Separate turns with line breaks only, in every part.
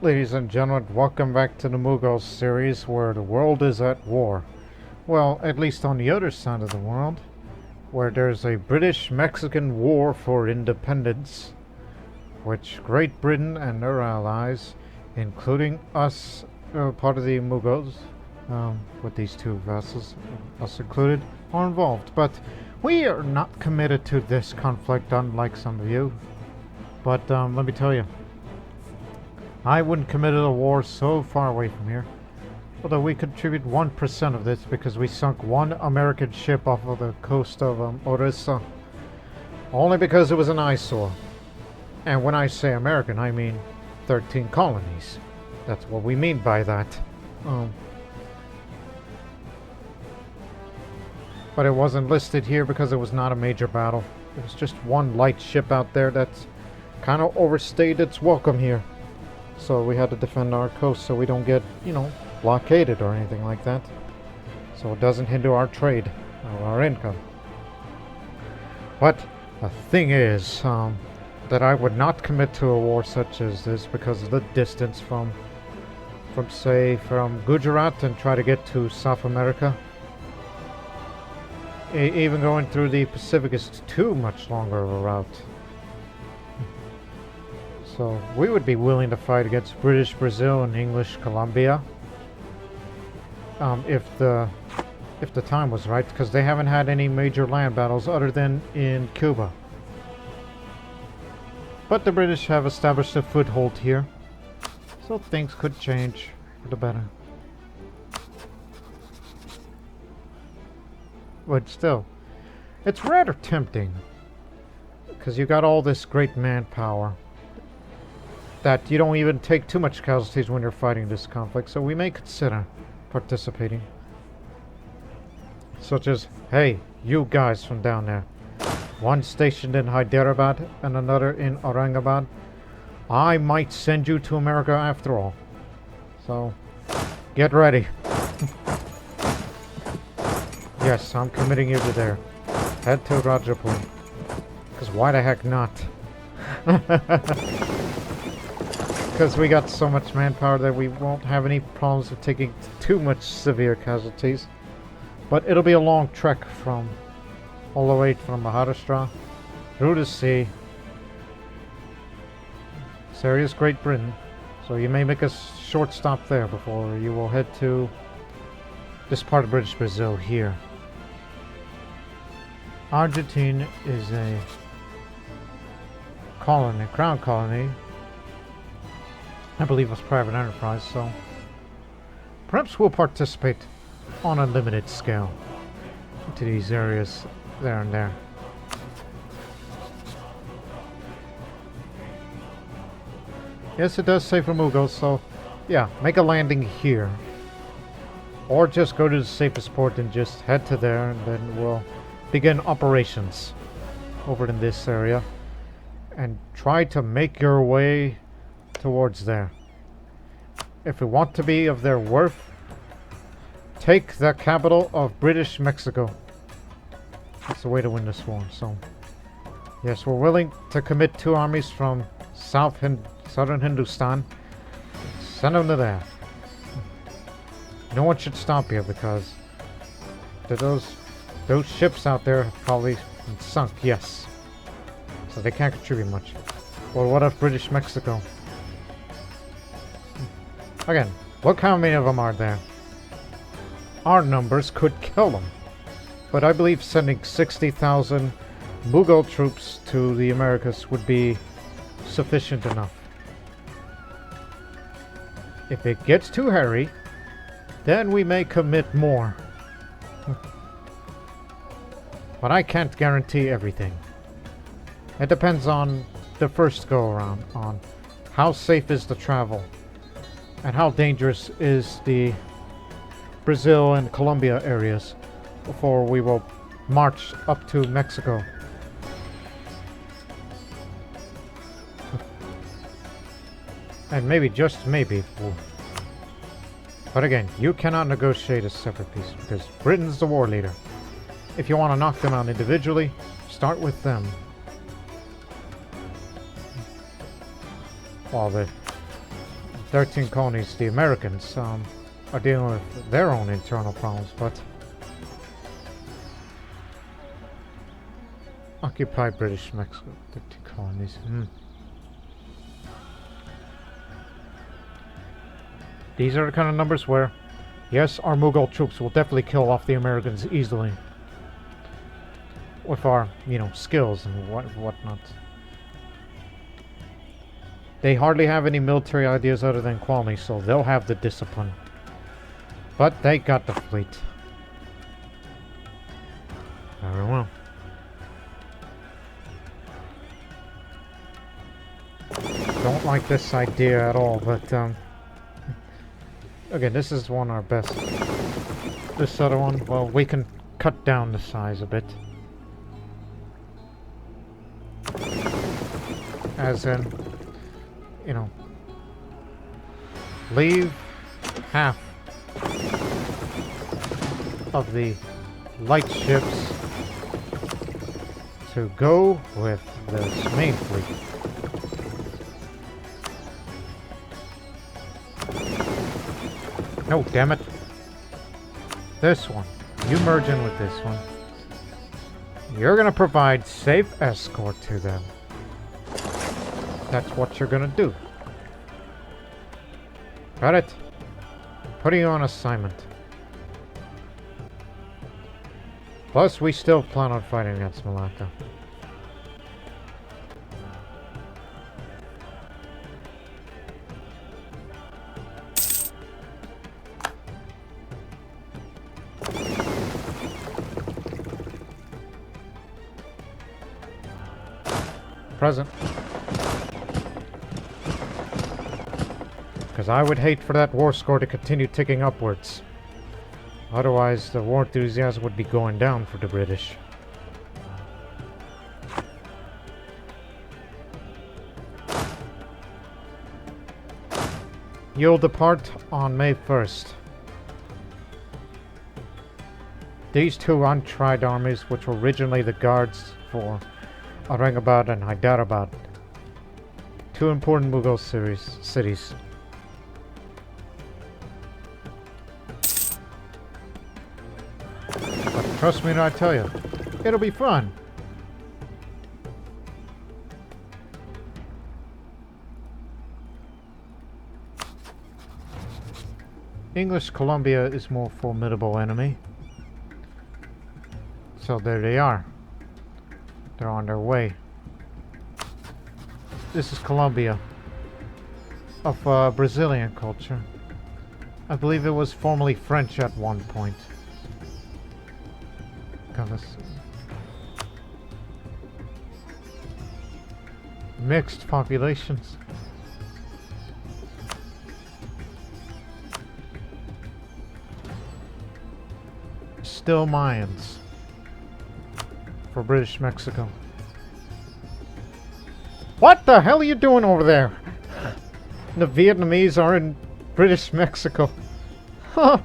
Ladies and gentlemen, welcome back to the Mughal series where the world is at war. Well, at least on the other side of the world, where there's a British-Mexican war for independence, which Great Britain and their allies, including us, part of the Mughals, with these two vassals, us included, are involved. But we are not committed to this conflict, unlike some of you. But let me tell you, I wouldn't commit a war so far away from here. Although we contribute 1% of this because we sunk one American ship off of the coast of Orissa. Only because it was an eyesore. And when I say American, I mean 13 colonies. That's what we mean by that. But it wasn't listed here because it was not a major battle. It was just one light ship out there that's kind of overstayed its welcome here. So we had to defend our coast so we don't get, blockaded or anything like that. So it doesn't hinder our trade or our income. But the thing is that I would not commit to a war such as this because of the distance from Gujarat and try to get to South America. Even going through the Pacific is too much longer of a route. So we would be willing to fight against British Brazil and English Colombia if the time was right, because they haven't had any major land battles other than in Cuba. But the British have established a foothold here, so things could change for the better. But still, it's rather tempting, because you got all this great manpower that you don't even take too much casualties when you're fighting this conflict, so we may consider participating. Such as, hey, you guys from down there, one stationed in Hyderabad and another in Aurangabad, I might send you to America after all. So, get ready. Yes, I'm committing you to there. Head to Rajapur. Because why the heck not? Because we got so much manpower that we won't have any problems with taking too much severe casualties. But it'll be a long trek from all the way from Maharashtra through the sea. This area is Great Britain, so you may make a short stop there before you will head to this part of British Brazil here. Argentine is a colony, crown colony. I believe it's private enterprise, so perhaps we'll participate on a limited scale into these areas there and there. Yes, it does say for Mughals, so yeah, make a landing here. Or just go to the safest port and just head to there, and then we'll begin operations over in this area. And try to make your way towards there. If we want to be of their worth, take the capital of British Mexico. That's the way to win this war. So, yes, we're willing to commit 2 armies from southern Hindustan. Send them to there. No one should stop you because those ships out there have probably been sunk. Yes, so they can't contribute much. Well, what of British Mexico? Again, look how many of them are there. Our numbers could kill them. But I believe sending 60,000 Mughal troops to the Americas would be sufficient enough. If it gets too hairy, then we may commit more. But I can't guarantee everything. It depends on the first go-around, on how safe is the travel, and how dangerous is the Brazil and Colombia areas before we will march up to Mexico. And maybe, just maybe, but again, you cannot negotiate a separate peace because Britain's the war leader. If you want to knock them out individually, start with them. While the 13 colonies, the Americans, are dealing with their own internal problems, but occupy British Mexico, 13 colonies. These are the kind of numbers where, yes, our Mughal troops will definitely kill off the Americans easily. With our, skills and whatnot. They hardly have any military ideas other than quality, so they'll have the discipline. But they got the fleet. Very well. Don't like this idea at all, but again, this is one of our best. This other one, well, we can cut down the size a bit. As in, leave half of the light ships to go with this main fleet. No, damn it. This one. You merge in with this one. You're gonna provide safe escort to them. That's what you're gonna do. Got it? Putting you on assignment. Plus, we still plan on fighting against Malacca. Present. Because I would hate for that war score to continue ticking upwards. Otherwise, the war enthusiasm would be going down for the British. You'll depart on May 1st. These two untried armies, which were originally the guards for Aurangabad and Hyderabad, two important Mughal cities. But trust me when I tell you, it'll be fun. English Columbia is more formidable enemy. So there they are. They're on their way. This is Colombia of Brazilian culture. I believe it was formerly French at one point. Mixed populations. Still Mayans for British Mexico. What the hell are you doing over there? The Vietnamese are in British Mexico. Huh.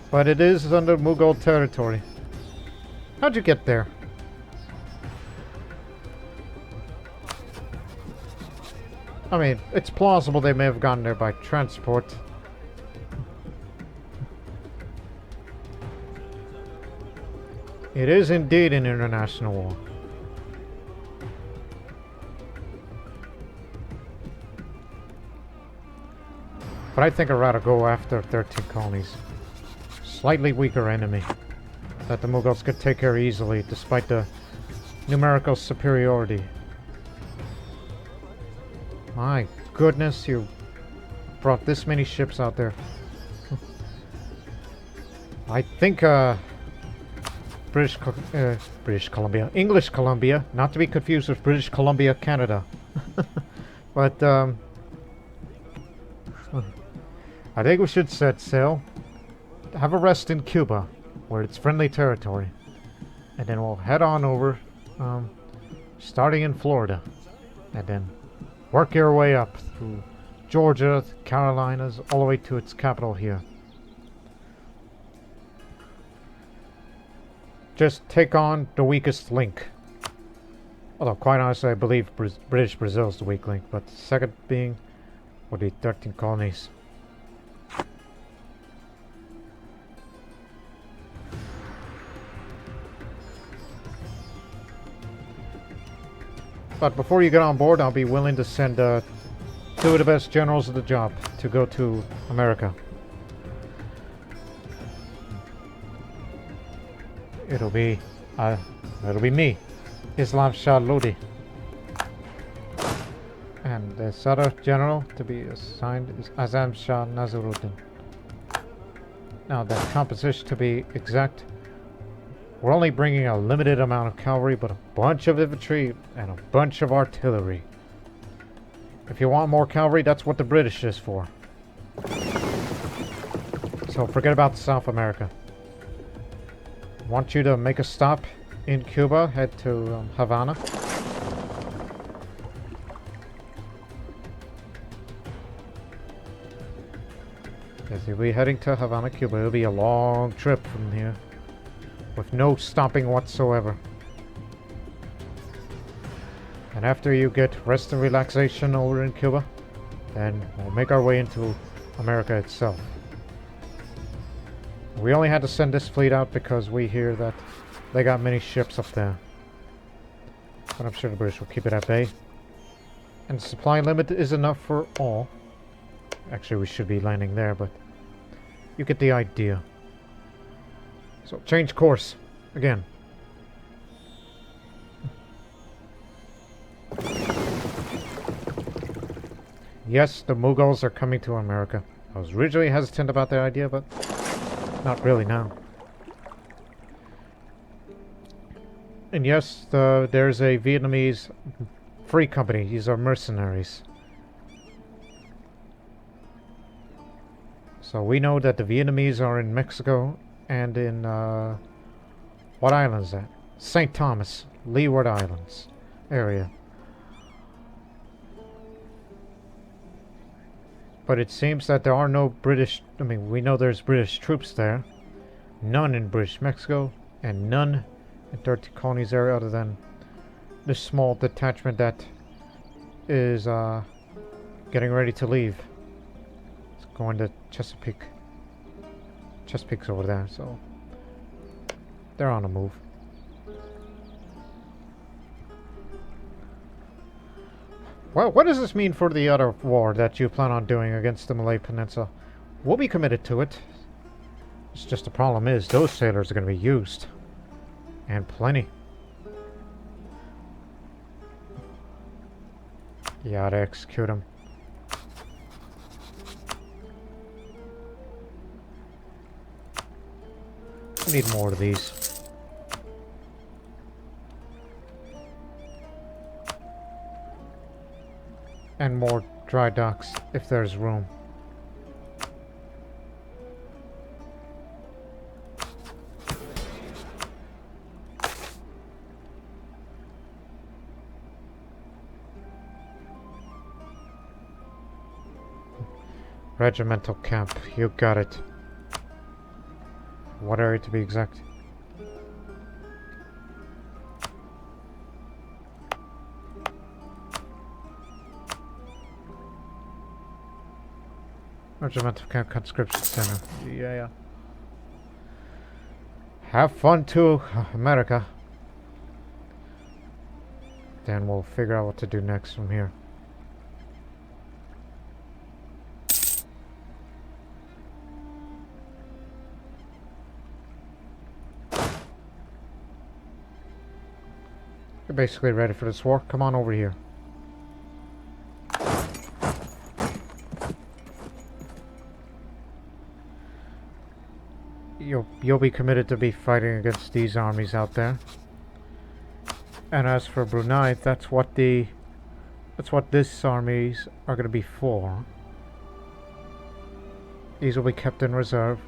But it is under Mughal territory. How'd you get there? I mean, it's plausible they may have gone there by transport. It is indeed an international war. But I think I'd rather go after 13 colonies. Slightly weaker enemy that the Mughals could take care easily despite the numerical superiority. My goodness, you brought this many ships out there. I think British Columbia, English Columbia, not to be confused with British Columbia, Canada. But I think we should set sail, have a rest in Cuba, where it's friendly territory, and then we'll head on over, starting in Florida, and then work your way up through Georgia, Carolinas, all the way to its capital here. Just take on the weakest link. Although, quite honestly, I believe British Brazil is the weak link, but the second being for the 13 colonies. But before you get on board, I'll be willing to send two of the best generals of the job to go to America. It'll be me, Islam Shah Lodi. And this other general to be assigned is Azam Shah Nazaruddin. Now, the composition to be exact, we're only bringing a limited amount of cavalry, but a bunch of infantry and a bunch of artillery. If you want more cavalry, that's what the British is for. So forget about South America. I want you to make a stop in Cuba, head to Havana. As you'll be heading to Havana, Cuba. It'll be a long trip from here, with no stopping whatsoever. And after you get rest and relaxation over in Cuba, then we'll make our way into America itself. We only had to send this fleet out because we hear that they got many ships up there. But I'm sure the British will keep it at bay. And the supply limit is enough for all. Actually, we should be landing there, but you get the idea. So, change course. Again. Yes, the Mughals are coming to America. I was originally hesitant about that idea, but not really now. And yes, there's a Vietnamese free company. These are mercenaries. So we know that the Vietnamese are in Mexico and in, what island is that? St. Thomas, Leeward Islands area. But it seems that there are no British, I mean, we know there's British troops there. None in British Mexico, and none in 13 colonies area other than this small detachment that is getting ready to leave. It's going to Chesapeake. Chesapeake's over there, so they're on the move. Well, what does this mean for the other war that you plan on doing against the Malay Peninsula? We'll be committed to it. It's just the problem is those sailors are going to be used. And plenty. You ought to execute them. We need more of these. And more dry docks, if there's room. Regimental camp, you got it. What area to be exact? Regimental Camp Conscription Center. Yeah. Have fun to America. Then we'll figure out what to do next from here. You're basically ready for this war. Come on over here. You'll be committed to be fighting against these armies out there. And as for Brunei, that's what these armies are going to be for. These will be kept in reserve.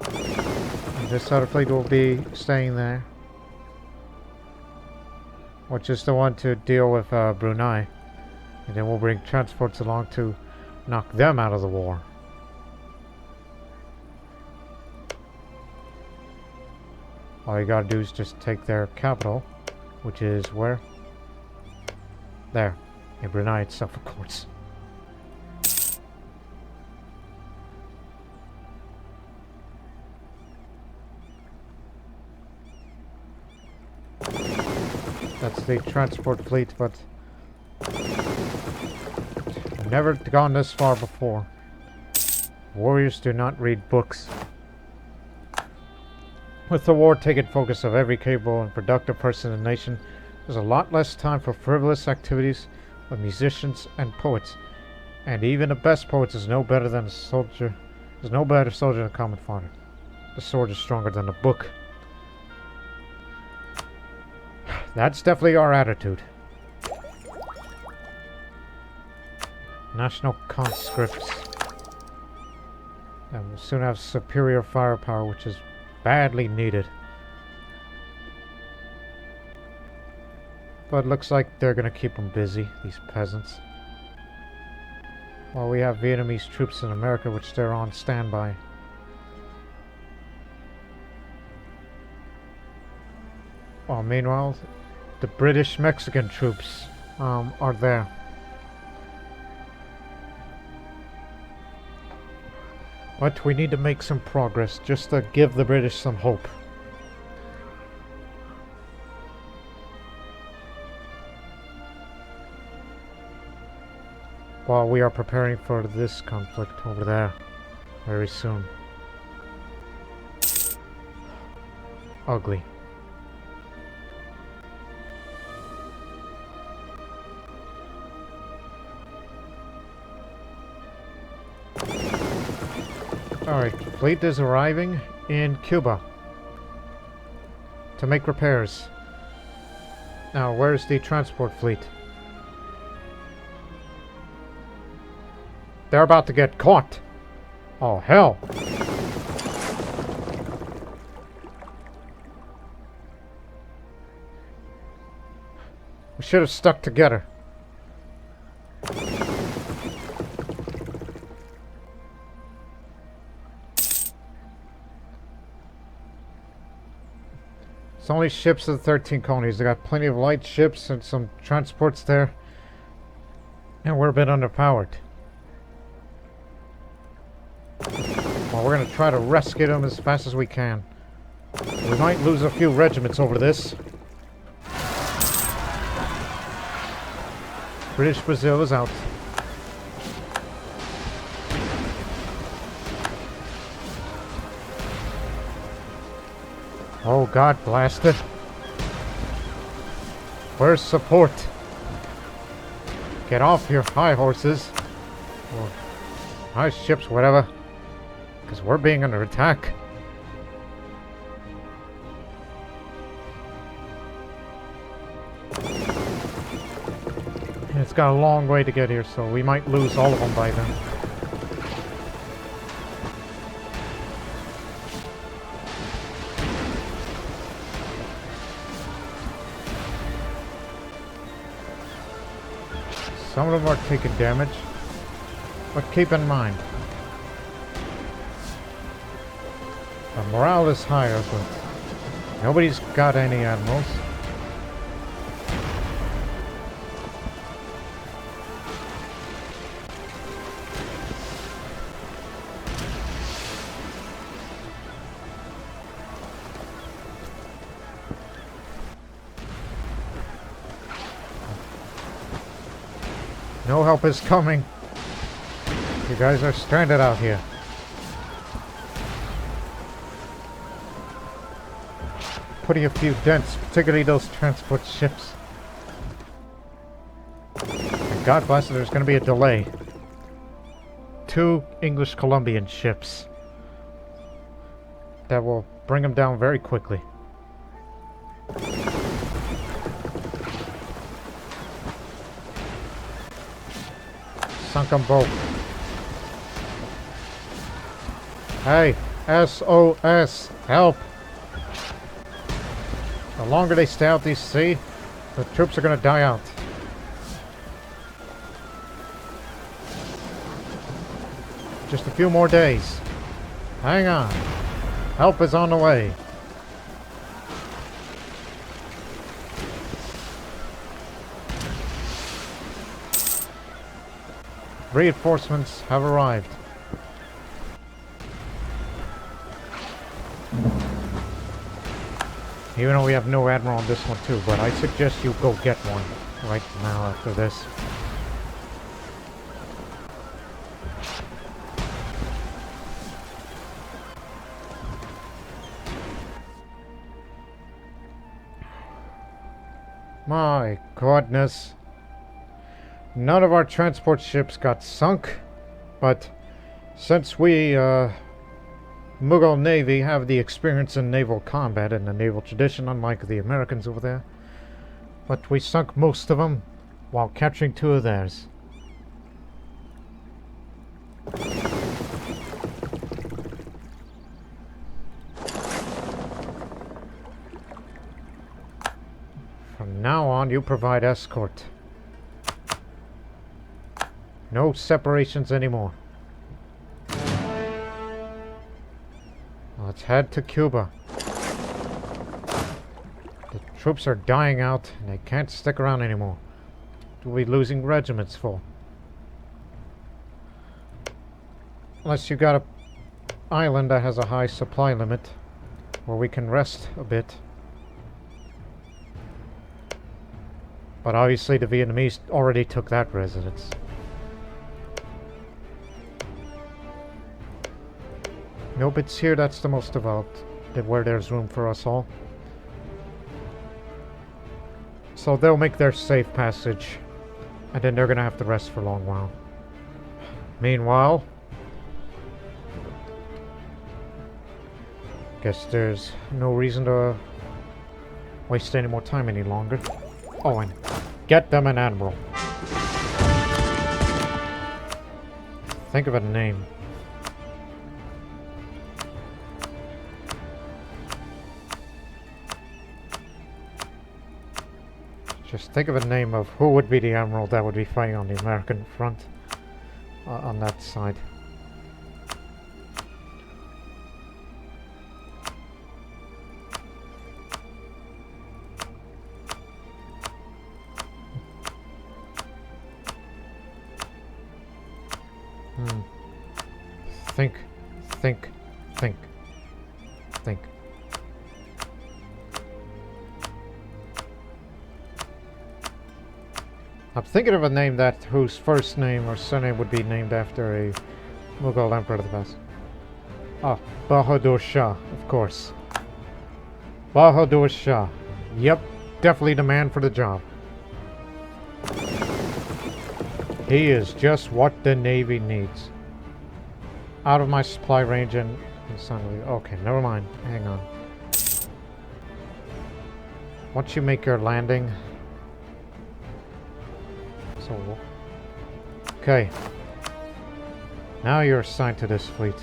And this other fleet will be staying there, which is the one to deal with Brunei. And then we'll bring transports along to knock them out of the war. All you gotta do is just take their capital, which is where? There. In Brunei itself, of course. That's the transport fleet, but I've never gone this far before. Warriors do not read books. With the war taking focus of every capable and productive person in the nation, there's a lot less time for frivolous activities with musicians and poets. And even the best poets is no better than a soldier. There's no better soldier than a common fighter. The sword is stronger than the book. That's definitely our attitude. National conscripts. And we'll soon have superior firepower, which is badly needed. But it looks like they're gonna keep them busy, these peasants. While we have Vietnamese troops in America, which they're on standby. Well, meanwhile, the British-Mexican troops are there. But we need to make some progress, just to give the British some hope. While we are preparing for this conflict over there, very soon. Ugly. Alright, fleet is arriving in Cuba to make repairs. Now, where's the transport fleet? They're about to get caught. Oh, hell. We should have stuck together. It's only ships of the 13 colonies. They got plenty of light ships and some transports there. And we're a bit underpowered. Well, we're going to try to rescue them as fast as we can. We might lose a few regiments over this. British Brazil is out. Oh, God blast it. Where's support? Get off your high horses. Or high ships, whatever. Because we're being under attack. And it's got a long way to get here, so we might lose all of them by then. Some of them are taking damage, but keep in mind, the morale is higher, but nobody's got any admirals. No help is coming. You guys are stranded out here. Putting a few dents, particularly those transport ships. And God bless it, there's going to be a delay. 2 English Columbian ships. That will bring them down very quickly. Sunk them both. Hey, SOS, help! The longer they stay out these sea, the troops are gonna die out. Just a few more days. Hang on. Help is on the way. Reinforcements have arrived. Even though we have no admiral on this one too, but I suggest you go get one right now after this. My goodness. None of our transport ships got sunk, but since we, Mughal Navy have the experience in naval combat and the naval tradition, unlike the Americans over there, but we sunk most of them while capturing 2 of theirs. From now on, you provide escort. No separations anymore. Let's head to Cuba. The troops are dying out and they can't stick around anymore. What are we losing regiments for? Unless you got an island that has a high supply limit where we can rest a bit. But obviously the Vietnamese already took that residence. Nope, it's here that's the most developed, where there's room for us all. So they'll make their safe passage, and then they're gonna have to rest for a long while. Meanwhile, guess there's no reason to waste any more time any longer. Oh, and get them an admiral. Think of a name. Just think of a name of who would be the admiral that would be fighting on the American front on that side. Think, think, think, think. I'm thinking of a name that whose first name or surname would be named after a Mughal emperor of the past. Ah, Bahadur Shah, of course. Bahadur Shah. Yep, definitely the man for the job. He is just what the Navy needs. Out of my supply range and suddenly... Okay, never mind. Hang on. Once you make your landing... So... Okay. Now you're assigned to this fleet.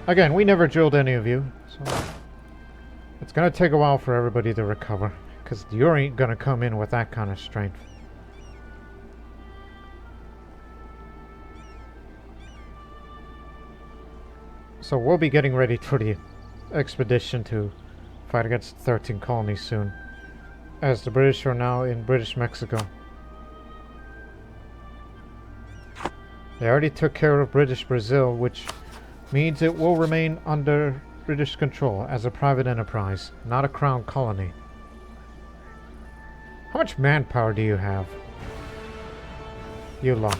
Again, we never drilled any of you, so... It's gonna take a while for everybody to recover, because you ain't gonna come in with that kind of strength. So we'll be getting ready for the expedition to fight against the 13 colonies soon, as the British are now in British Mexico. They already took care of British Brazil, which means it will remain under British control as a private enterprise, not a crown colony. How much manpower do you have? You lot.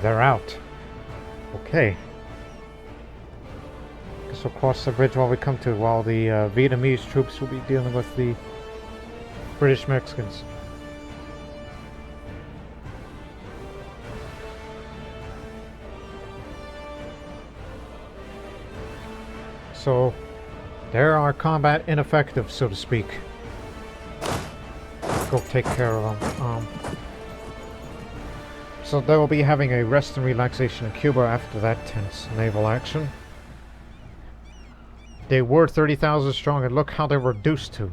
They're out. Okay. Guess we'll cross the bridge while we come to it, while the Vietnamese troops will be dealing with the British Mexicans. So, there are combat ineffective, so to speak. Go take care of them. So they will be having a rest and relaxation in Cuba after that tense naval action. They were 30,000 strong, and look how they were reduced to.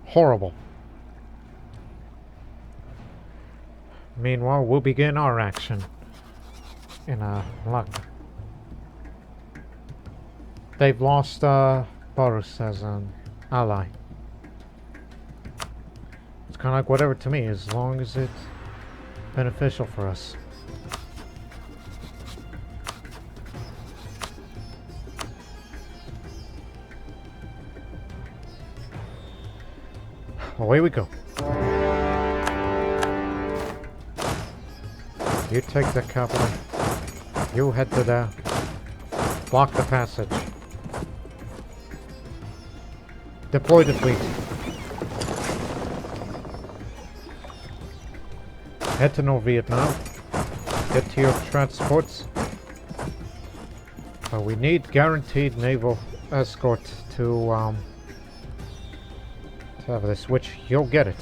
Horrible. Meanwhile, we'll begin our action in luck. They've lost Boris as an ally. kind of like whatever to me, as long as it's beneficial for us. Away we go. You take the capital. You head to there. Block the passage. Deploy the fleet. Head to North Vietnam. Get to your transports. We need guaranteed naval escort to have this, which you'll get it.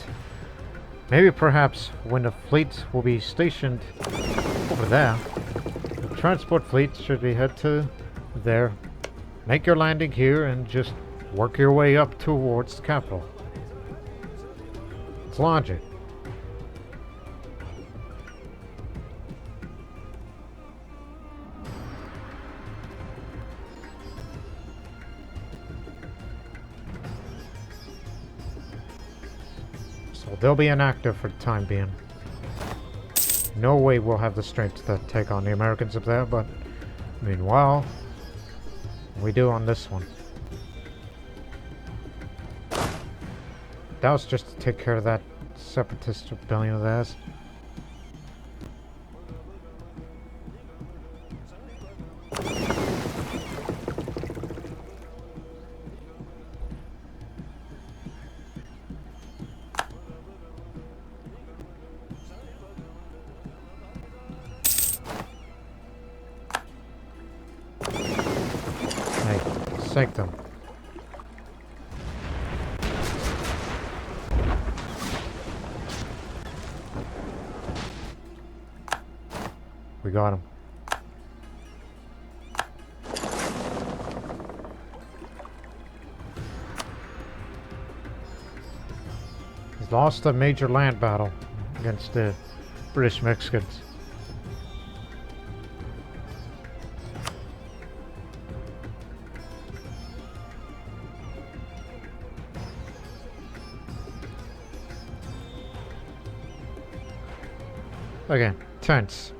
Maybe perhaps when the fleet will be stationed over there, the transport fleet should be head to there. Make your landing here and just work your way up towards the capital. It's logic. So they'll be inactive for the time being. No way we'll have the strength to take on the Americans up there, but meanwhile, we do on this one. That was just to take care of that separatist rebellion of theirs. Hey, sink them. We got him. He's lost a major land battle against the British Mexicans. Okay, tense.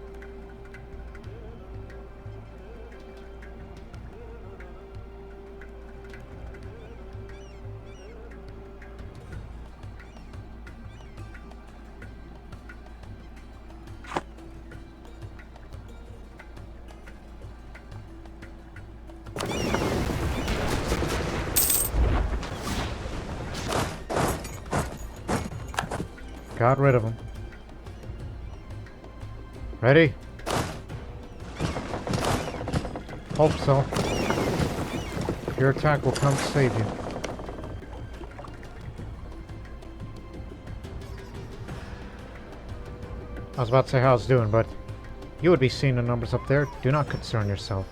Got rid of him. Ready? Hope so. Your attack will come to save you. I was about to say how it's doing, but you would be seeing the numbers up there. Do not concern yourself.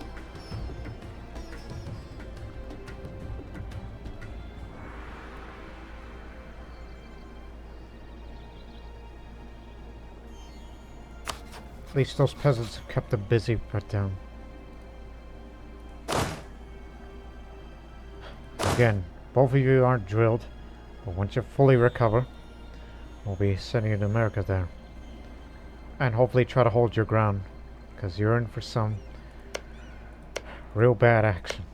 At least those peasants have kept them busy, but again, both of you aren't drilled, but once you fully recover, we'll be sending you to America there. And hopefully try to hold your ground, because you're in for some real bad action.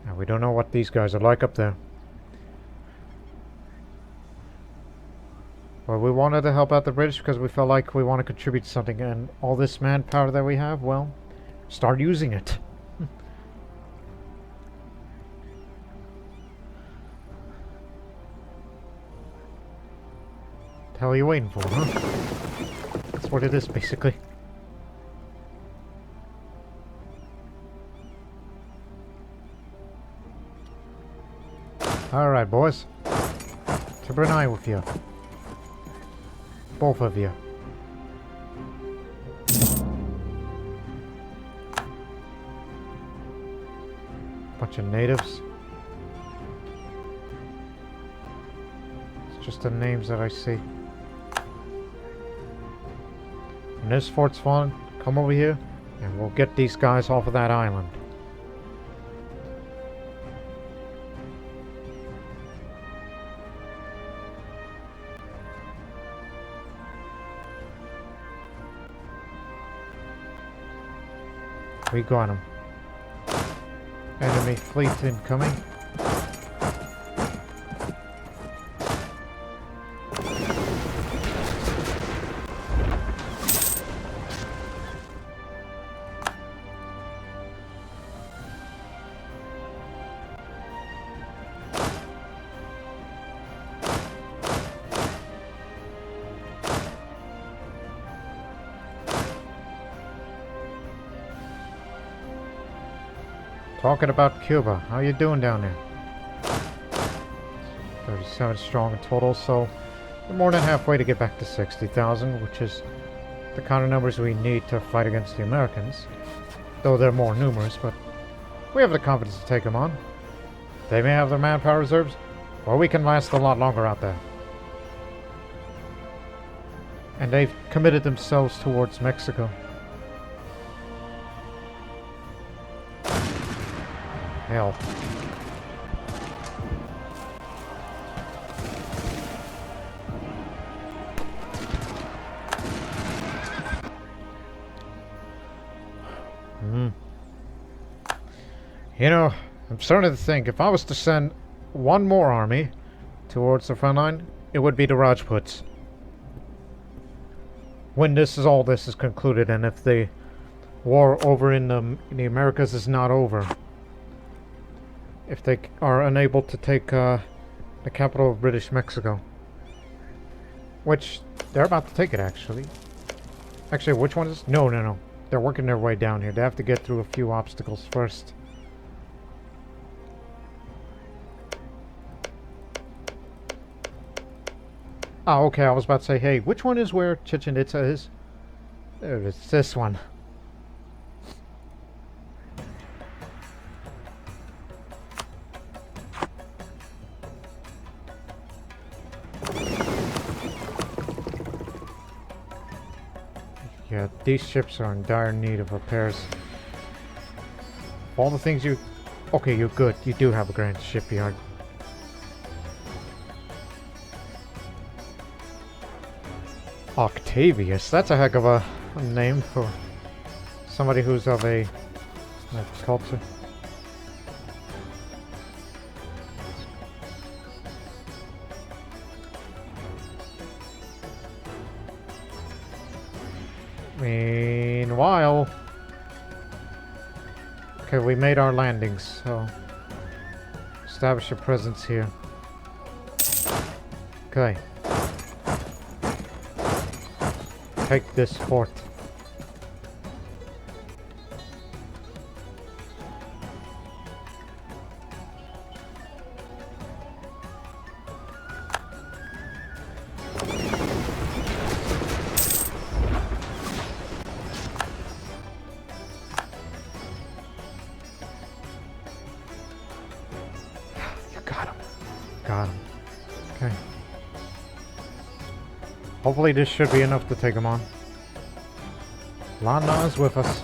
And we don't know what these guys are like up there. But we wanted to help out the British because we felt like we want to contribute something, and all this manpower that we have, well, start using it. The hell are you waiting for, huh? That's what it is, basically. Alright, boys. To Brunei with you. Both of you. Bunch of natives. It's just the names that I see. When this fort's fallen, come over here and we'll get these guys off of that island. We got him. Enemy fleet incoming. Talking about Cuba, how you doing down there? 37 strong in total, so we're more than halfway to get back to 60,000, which is the kind of numbers we need to fight against the Americans. Though they're more numerous, but we have the confidence to take them on. They may have their manpower reserves, or we can last a lot longer out there. And they've committed themselves towards Mexico. Hell. You know, I'm starting to think if I was to send one more army towards the front line, it would be the Rajputs. When all this is concluded, and if the war over in the Americas is not over. If they are unable to take the capital of British Mexico. Which, they're about to take it, actually. Actually, which one is... No. They're working their way down here. They have to get through a few obstacles first. Oh, okay, I was about to say, hey, which one is where Chichen Itza is? There it is, this one. Yeah, these ships are in dire need of repairs. All the things you... Okay, you're good. You do have a grand shipyard. Octavius, that's a heck of a name for somebody who's of a culture. Meanwhile, okay, we made our landings, so establish a presence here. Okay. Take this fort. You got him. Got him. Okay. Hopefully this should be enough to take him on. Lana is with us.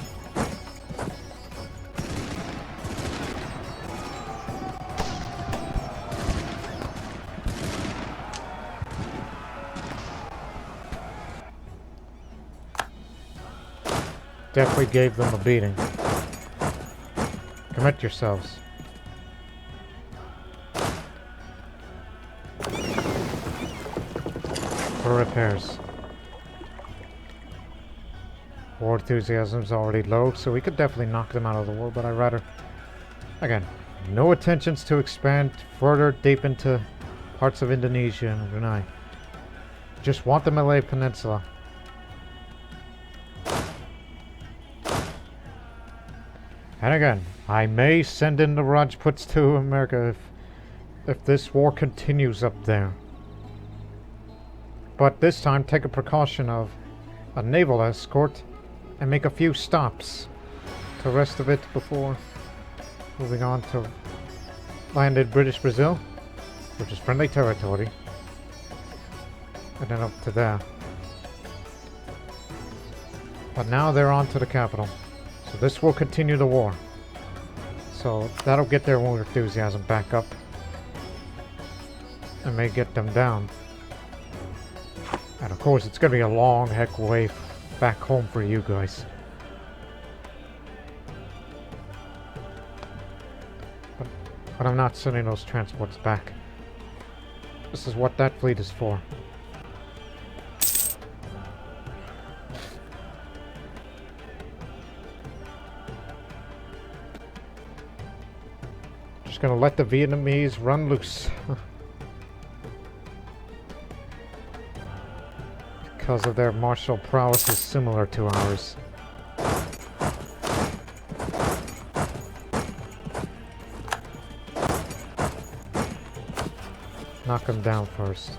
Definitely gave them a beating. Commit yourselves. For repairs. War enthusiasm is already low, so we could definitely knock them out of the war, but I'd rather... Again, no intentions to expand further deep into parts of Indonesia and Brunei. Just want the Malay Peninsula. And again, I may send in the Rajputs to America if this war continues up there. But this time, take a precaution of a naval escort and make a few stops to the rest of it before moving on to land in British Brazil, which is friendly territory, and then up to there. But now they're on to the capital, so this will continue the war. So that'll get their war enthusiasm back up and may get them down. And of course, it's going to be a long heck way back home for you guys. But I'm not sending those transports back. This is what that fleet is for. Just gonna let the Vietnamese run loose. Because of their martial prowess is similar to ours. Knock them down first.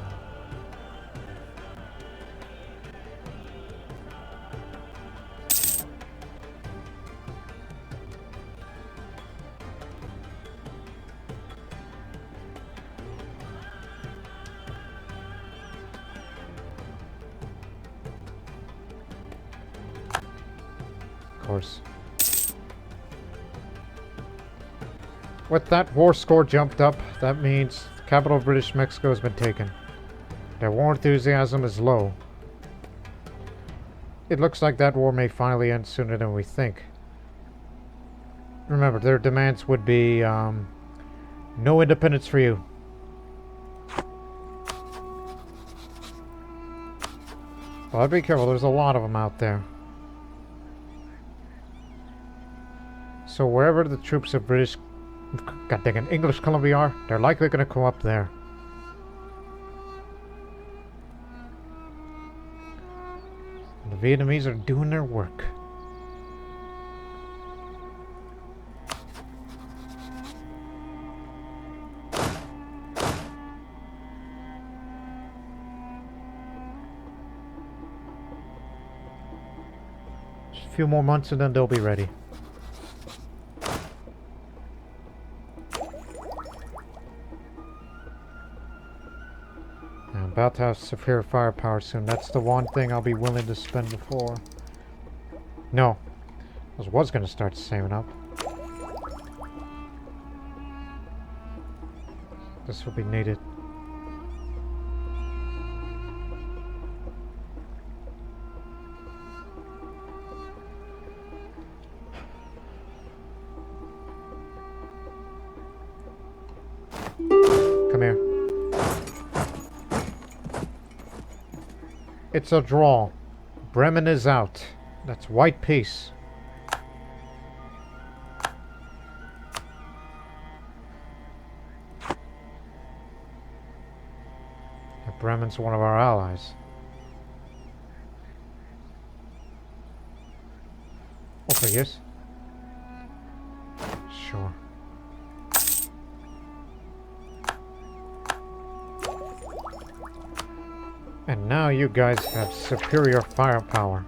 Of course. With that war score jumped up, that means the capital of British Mexico has been taken. Their war enthusiasm is low. It looks like that war may finally end sooner than we think. Remember, their demands would be, no independence for you. Well, be careful, there's a lot of them out there. So wherever the troops of British, God dang it, English Columbia are, they're likely going to come up there. The Vietnamese are doing their work. Just a few more months and then they'll be ready. About to have superior firepower soon. That's the one thing I'll be willing to spend before. No. I was going to start saving up. This will be needed. Come here. It's a draw. Bremen is out. That's white peace. Bremen's one of our allies. Okay, yes. Sure. And now you guys have superior firepower.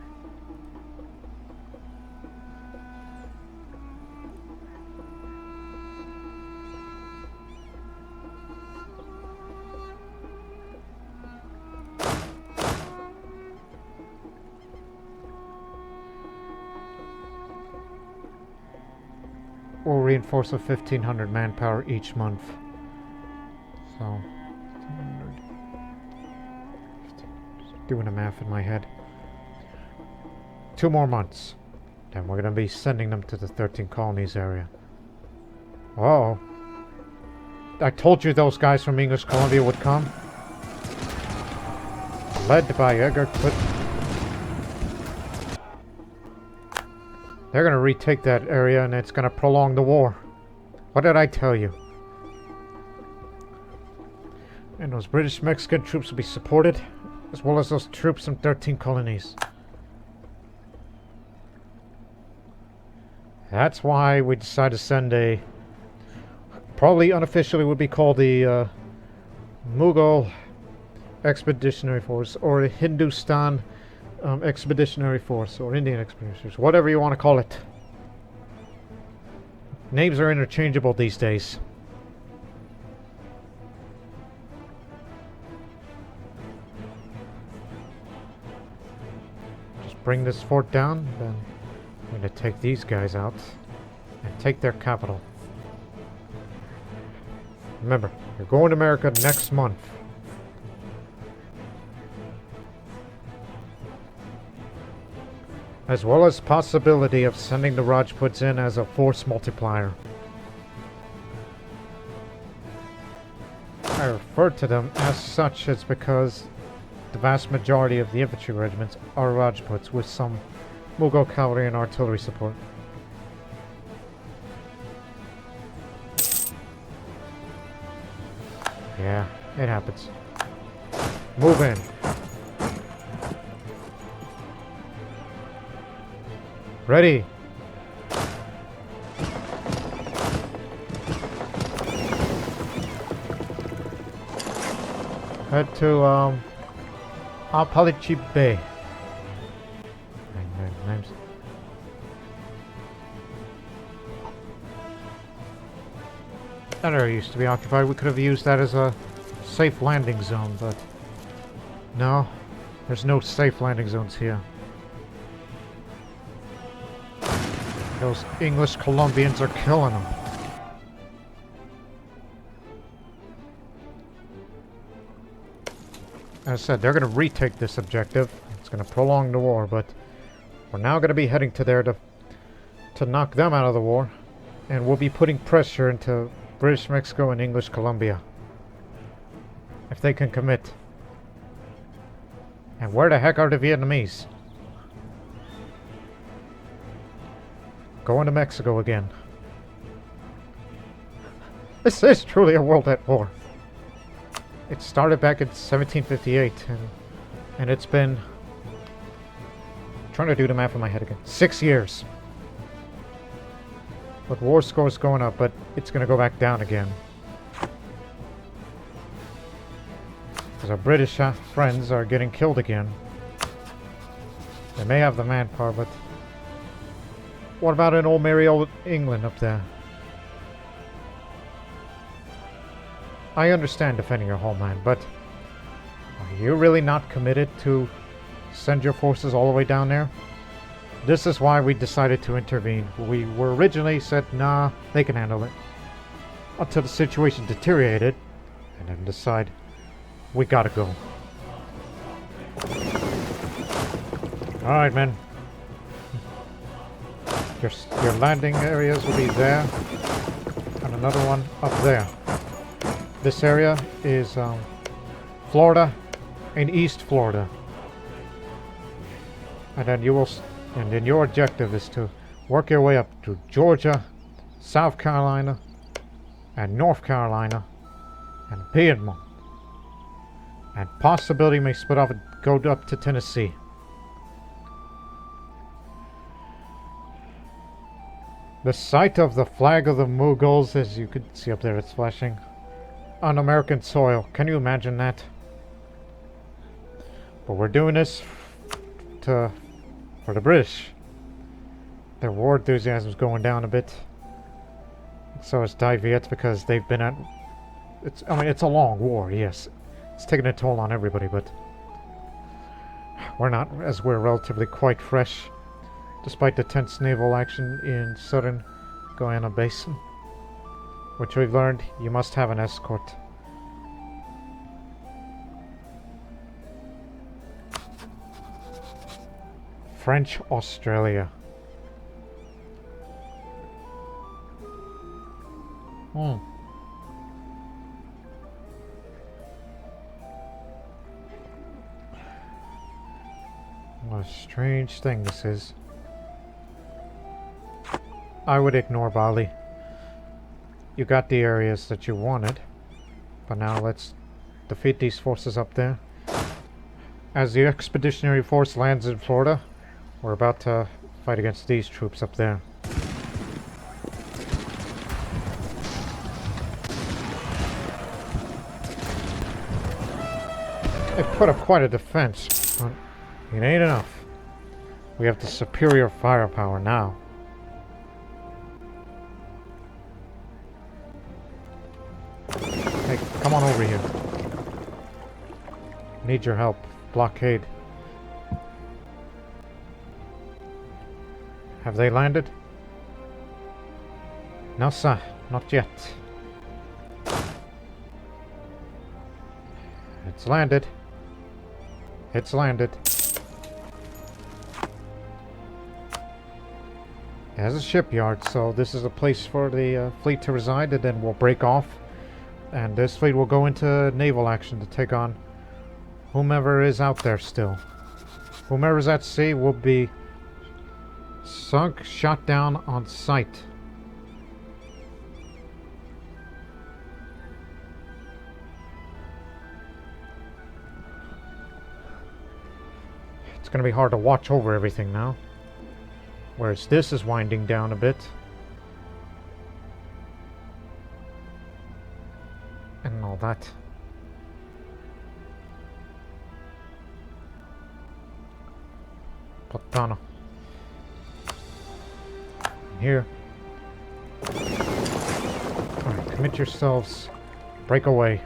We'll reinforce with 1,500 manpower each month. So... doing the math in my head. 2 more months. Then we're going to be sending them to the 13 colonies area. Oh. I told you those guys from English Columbia would come. Led by Edgar Clip. They're going to retake that area and it's going to prolong the war. What did I tell you? And those British Mexican troops will be supported, as well as those troops from 13 colonies. That's why we decided to send a... probably unofficially would be called the Mughal Expeditionary Force, or the Hindustan Expeditionary Force, or Indian Expeditionary Force, whatever you want to call it. Names are interchangeable these days. Bring this fort down, then I'm going to take these guys out and take their capital. Remember, you're going to America next month. As well as possibility of sending the Rajputs in as a force multiplier. I refer to them as such is because the vast majority of the infantry regiments are Rajputs with some Mughal cavalry and artillery support. Yeah, it happens. Move in. Ready. Head to Apalachi Bay. Names. That area used to be occupied. We could have used that as a safe landing zone, but no, there's no safe landing zones here. Those English Colombians are killing them. As I said, they're going to retake this objective. It's going to prolong the war, but we're now going to be heading to there to knock them out of the war, and we'll be putting pressure into British Mexico and English Colombia if they can commit. And where the heck are the Vietnamese? Going to Mexico again. This is truly a world at war. It started back in 1758, and it's been... I'm trying to do the math in my head again. 6 years. But war score is going up, but it's going to go back down again. Because our British friends are getting killed again. They may have the manpower, but... what about in old merry old England up there? I understand defending your homeland, but are you really not committed to send your forces all the way down there? This is why we decided to intervene. We were originally said, nah, they can handle it. Until the situation deteriorated, and then decide, we gotta go. Alright, men. Your landing areas will be there, and another one up there. This area is Florida and East Florida, and then your objective is to work your way up to Georgia, South Carolina, and North Carolina, and Piedmont, and possibility may split off and go up to Tennessee. The site of the flag of the Mughals, as you can see up there, it's flashing, on American soil. Can you imagine that? But we're doing this for the British. Their war enthusiasm is going down a bit. So is Thai Viet's because they've been at... it's a long war, yes. It's taking a toll on everybody, but... we're not, as we're relatively quite fresh. Despite the tense naval action in southern Guyana Basin. Which we've learned, you must have an escort. French Australia. What a strange thing this is. I would ignore Bali. You got the areas that you wanted, but now let's defeat these forces up there. As the expeditionary force lands in Florida, we're about to fight against these troops up there. They put up quite a defense, but it ain't enough. We have the superior firepower now. Hey, come on over here. Need your help. Blockade. Have they landed? No, sir. Not yet. It's landed. It's landed. It has a shipyard, so this is a place for the fleet to reside, and then we'll break off. And this fleet will go into naval action to take on whomever is out there still. Whomever's at sea will be sunk, shot down on sight. It's going to be hard to watch over everything now. Whereas this is winding down a bit. And all that. Platana. Here. Alright, commit yourselves. Break away.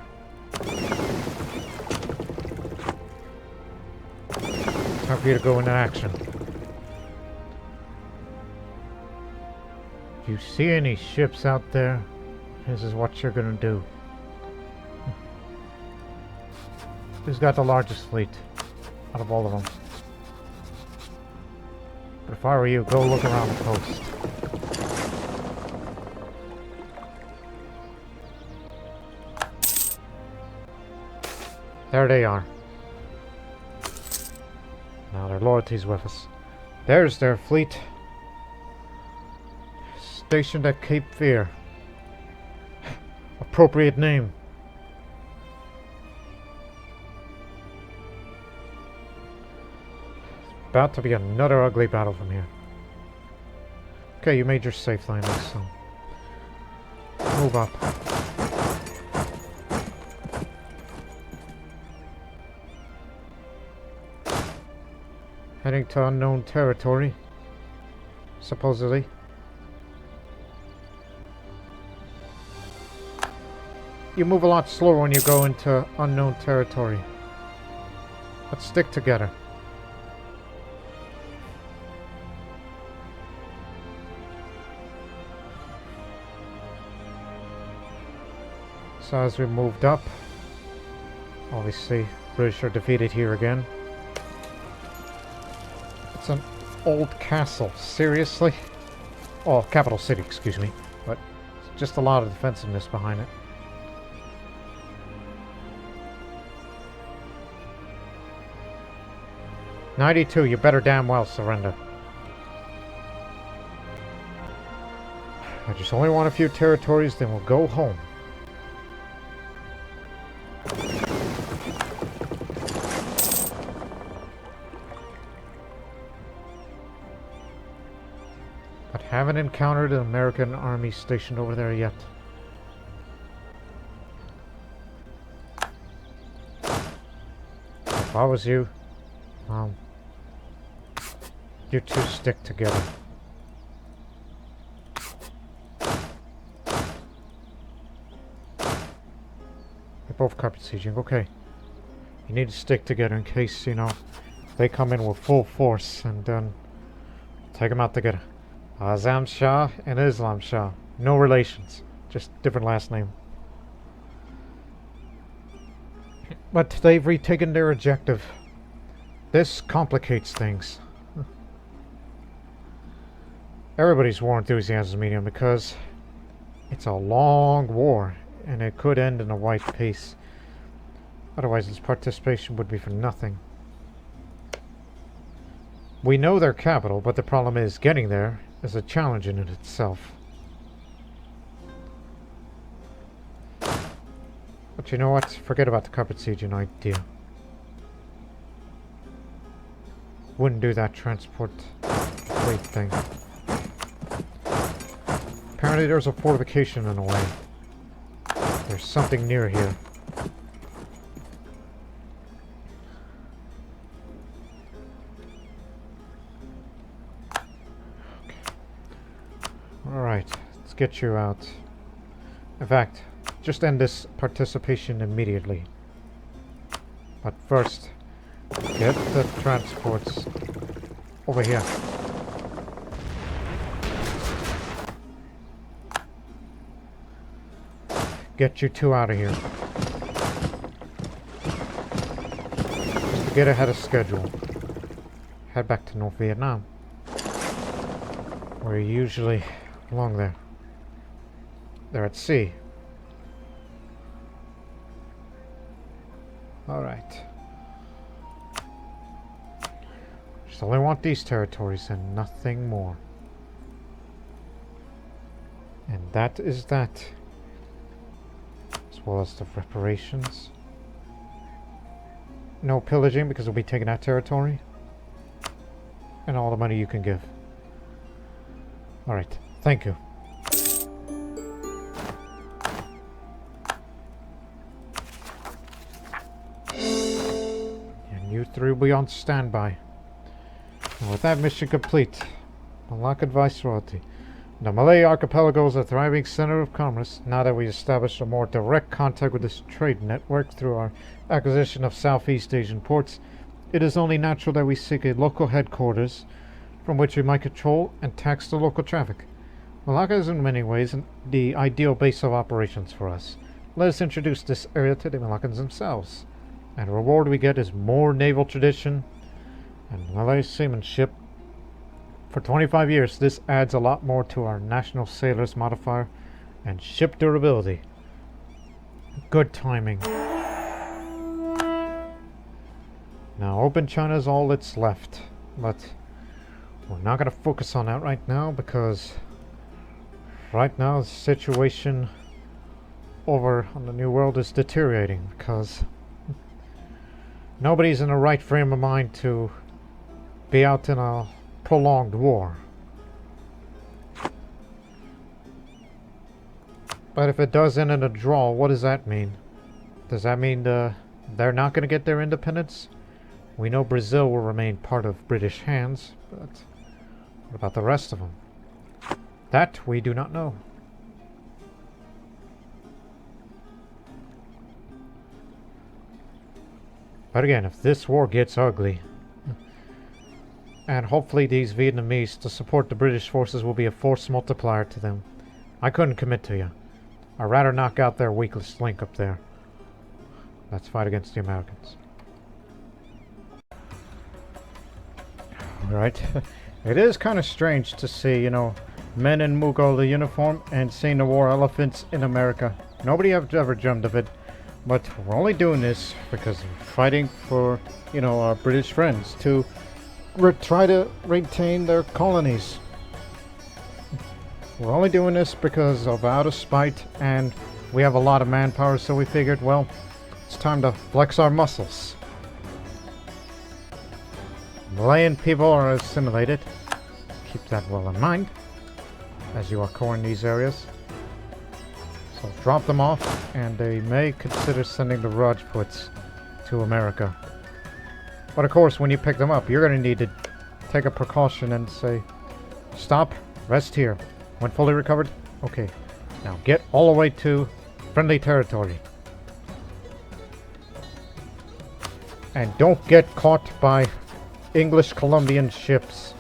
Time for you to go into action. If you see any ships out there, this is what you're gonna do. Who's got the largest fleet out of all of them? But if I were you, go look around the coast. There they are. Now their loyalty's with us. There's their fleet. Stationed at Cape Fear. Appropriate name. About to be another ugly battle from here. Okay, you made your safe landing, so move up. Heading to unknown territory, supposedly. You move a lot slower when you go into unknown territory. Let's stick together. So as we moved up, obviously British are defeated here again. It's an old castle, seriously? Oh, capital city, excuse me. But it's just a lot of defensiveness behind it. '92, you better damn well surrender. I just only want a few territories, then we'll go home. But haven't encountered an American army stationed over there yet. If I was you, you two stick together. They're both carpet sieging, okay. You need to stick together in case, you know, they come in with full force, and then take them out together. Azam Shah and Islam Shah. No relations. Just different last name. But they've retaken their objective. This complicates things. Everybody's war enthusiasm is medium because it's a long war and it could end in a white peace. Otherwise, its participation would be for nothing. We know their capital, but the problem is getting there is a challenge in it itself. But you know what? Forget about the carpet sieging idea. Wouldn't do that transport fleet thing. Apparently there's a fortification in a way. There's something near here. Okay. Alright, let's get you out. In fact, just end this participation immediately. But first, get the transports over here. Get you two out of here. Just to get ahead of schedule. Head back to North Vietnam. We're usually along there. They're at sea. Alright. Just only want these territories and nothing more. And that is that. As well as the reparations. No pillaging because we'll be taking that territory. And all the money you can give. Alright, thank you. And you three will be on standby. And with that mission complete, Malaccan Viceroyalty. The Malay Archipelago is a thriving center of commerce. Now that we established a more direct contact with this trade network through our acquisition of Southeast Asian ports, it is only natural that we seek a local headquarters from which we might control and tax the local traffic. Malacca is in many ways the ideal base of operations for us. Let us introduce this area to the Malaccans themselves. And the reward we get is more naval tradition and Malay seamanship. For 25 years, this adds a lot more to our National Sailors modifier and ship durability. Good timing. Now, open China is all that's left, but we're not going to focus on that right now because right now the situation over on the New World is deteriorating because nobody's in the right frame of mind to be out in a prolonged war. But if it does end in a draw, what does that mean? Does that mean they're not going to get their independence? We know Brazil will remain part of British hands, but what about the rest of them? That we do not know. But again, if this war gets ugly, and hopefully these Vietnamese to support the British forces will be a force multiplier to them. I couldn't commit to you. I'd rather knock out their weakest link up there. Let's fight against the Americans. Alright. It is kind of strange to see, you know, men in Mughal uniform and seeing the war elephants in America. Nobody ever dreamt of it. But we're only doing this because we're fighting for, you know, our British friends to try to retain their colonies. We're only doing this because of out of spite, and we have a lot of manpower, so we figured, well, it's time to flex our muscles. Malayan people are assimilated. Keep that well in mind as you are coring these areas. So drop them off, and they may consider sending the Rajputs to America. But of course, when you pick them up, you're going to need to take a precaution and say, stop, rest here. When fully recovered, okay. Now get all the way to friendly territory. And don't get caught by English Columbian ships.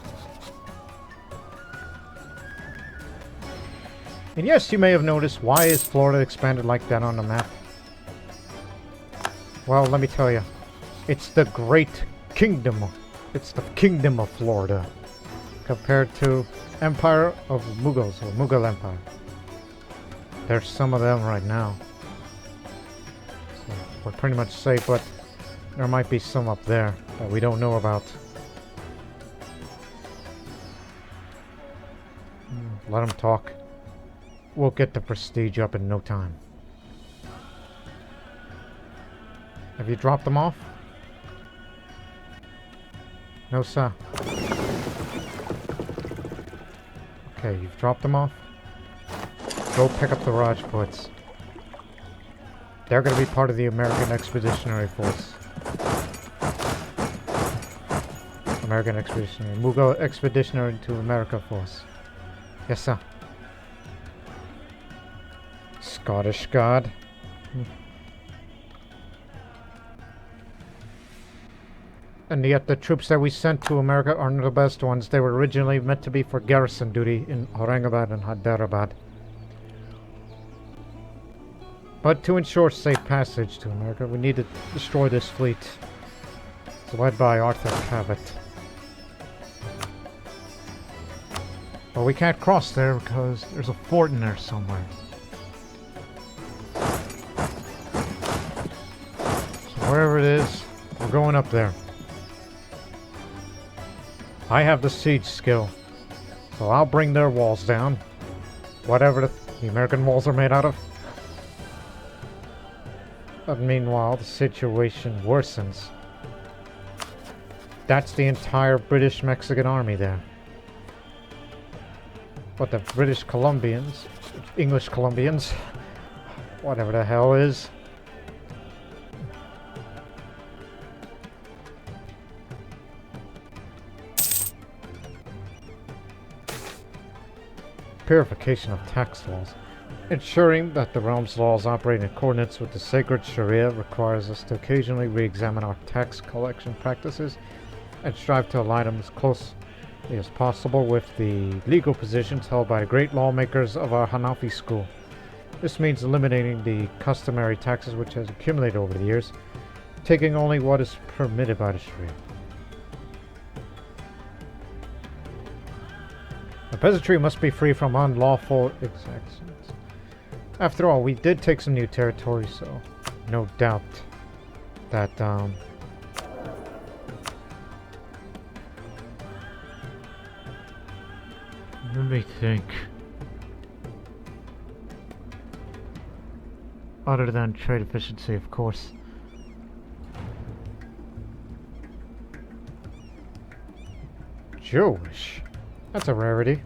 And yes, you may have noticed, why is Florida expanded like that on the map? Well, let me tell you. It's the Great Kingdom. It's the Kingdom of Florida. Compared to Empire of Mughals, or Mughal Empire. There's some of them right now. So we're pretty much safe, but there might be some up there that we don't know about. Let them talk. We'll get the prestige up in no time. Have you dropped them off? No, sir. Okay, you've dropped them off. Go pick up the Rajputs. They're going to be part of the American Expeditionary Force. American Expeditionary. Mughal Expeditionary to America Force. Yes, sir. Scottish God. And yet the troops that we sent to America aren't the best ones. They were originally meant to be for garrison duty in Aurangabad and Hyderabad. But to ensure safe passage to America, we need to destroy this fleet. It's led by Arthur Cabot. But we can't cross there because there's a fort in there somewhere. So Wherever it is, we're going up there. I have the siege skill, so I'll bring their walls down. Whatever the American walls are made out of. But meanwhile, the situation worsens. That's the entire British-Mexican army there. But the British Columbians, English Columbians, whatever the hell is. Purification of tax laws. Ensuring that the realm's laws operate in accordance with the sacred Sharia requires us to occasionally re-examine our tax collection practices and strive to align them as closely as possible with the legal positions held by the great lawmakers of our Hanafi school. This means eliminating the customary taxes which has accumulated over the years, taking only what is permitted by the Sharia. The peasantry must be free from unlawful exactions. After all, we did take some new territory, so no doubt that, let me think. Other than trade efficiency, of course. Jewish. That's a rarity.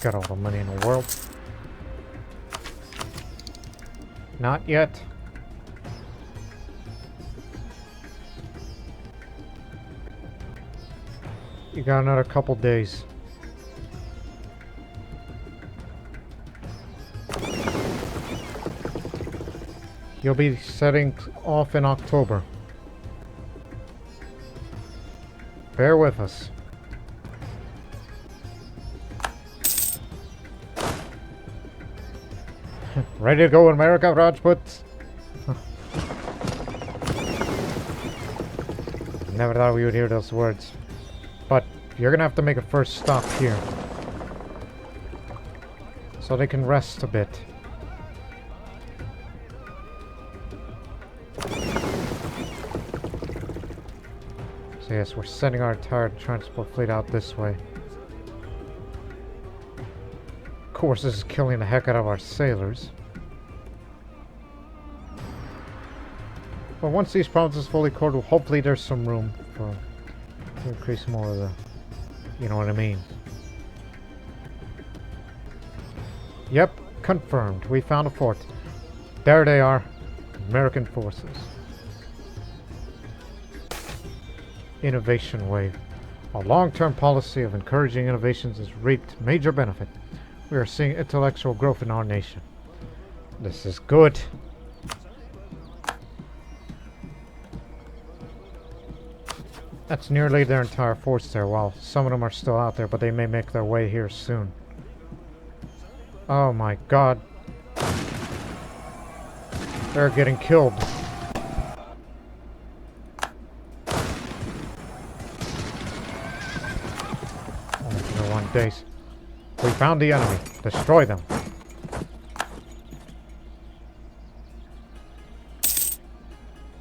Got all the money in the world. Not yet. You got another couple days. You'll be setting off in October. Bear with us. Ready to go, America, Rajput? Never thought we would hear those words. But you're gonna have to make a first stop here. So they can rest a bit. So yes, we're sending our entire transport fleet out this way. Of course, this is killing the heck out of our sailors. But once these provinces fully corded, hopefully there's some room for to increase more of the, you know what I mean. Yep, confirmed. We found a fort. There they are, American forces. Innovation wave. Our long-term policy of encouraging innovations has reaped major benefit. We are seeing intellectual growth in our nation. This is good. That's nearly their entire force there. Well, some of them are still out there, but they may make their way here soon. Oh my god. They're getting killed. Only 1 day. We found the enemy. Destroy them.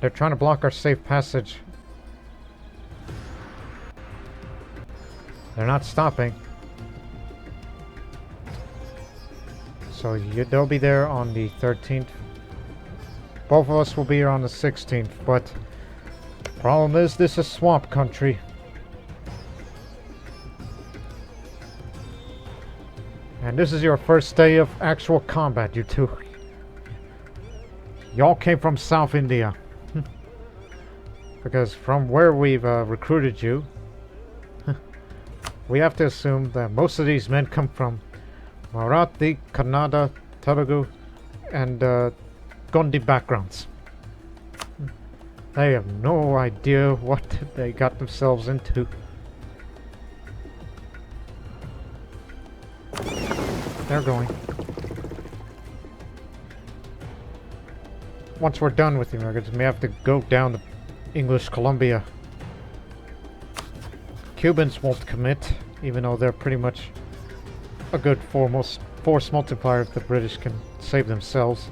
They're trying to block our safe passage. They're not stopping. So they'll be there on the 13th. Both of us will be here on the 16th, but the problem is this is swamp country. And this is your first day of actual combat, you two. Y'all came from South India. Because from where we've recruited you, we have to assume that most of these men come from Marathi, Kannada, Telugu, and Gondi backgrounds. They have no idea what they got themselves into. They're going. Once we're done with the Americans, we have to go down to English Columbia. Cubans won't commit, even though they're pretty much a good force multiplier if the British can save themselves.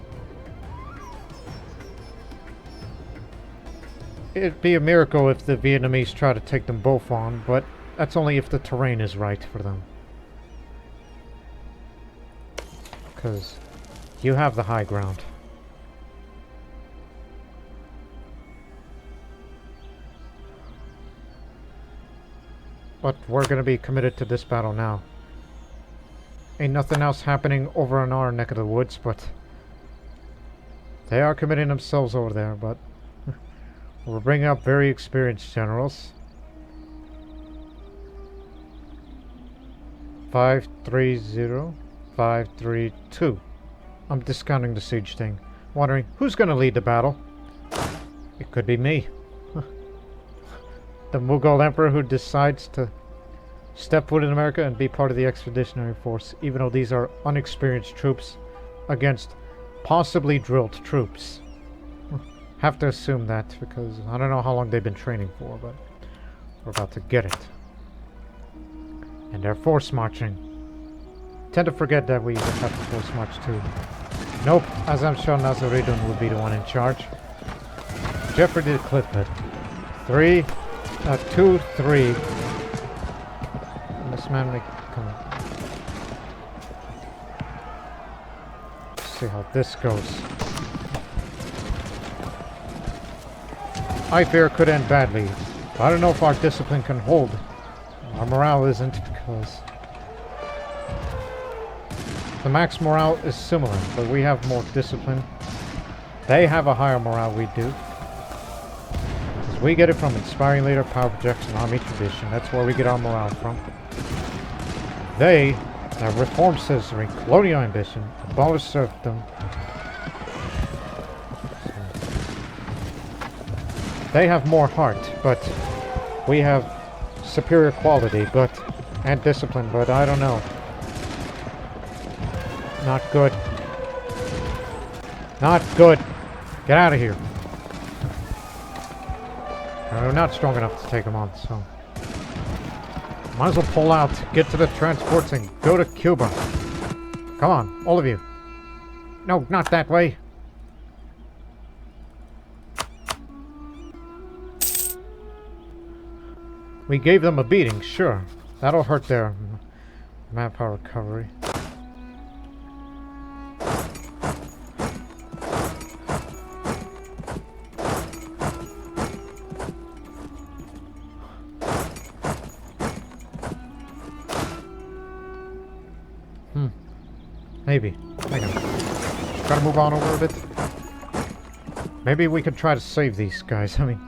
It'd be a miracle if the Vietnamese try to take them both on, but that's only if the terrain is right for them. Because you have the high ground. But we're going to be committed to this battle now. Ain't nothing else happening over in our neck of the woods, but they are committing themselves over there, but we're bringing up very experienced generals. 530, 532. I'm discounting the siege thing. Wondering who's going to lead the battle. It could be me. The Mughal Emperor who decides to step foot in America and be part of the expeditionary force, even though these are unexperienced troops against possibly drilled troops. Have to assume that, because I don't know how long they've been training for, but we're about to get it. And they're force marching. Tend to forget that we have to force march too. Nope, Azam Shah Nazaruddin would be the one in charge. Jeopardy the clip it. 2, 3. And this man may come on. Let's see how this goes. I fear it could end badly. I don't know if our discipline can hold. Our morale isn't, because the max morale is similar, but we have more discipline. They have a higher morale we do. Because we get it from inspiring leader, power projection, army tradition. That's where we get our morale from. They have reform citizenry, colonial ambition, abolish serfdom. They have more heart, but we have superior quality, and discipline, but I don't know. Not good. Not good. Get out of here. We're not strong enough to take them on, so might as well pull out, get to the transports, and go to Cuba. Come on, all of you. No, not that way. We gave them a beating, sure. That'll hurt their manpower recovery. Maybe. Hang on. Gotta move on over a bit. Maybe we could try to save these guys. I mean,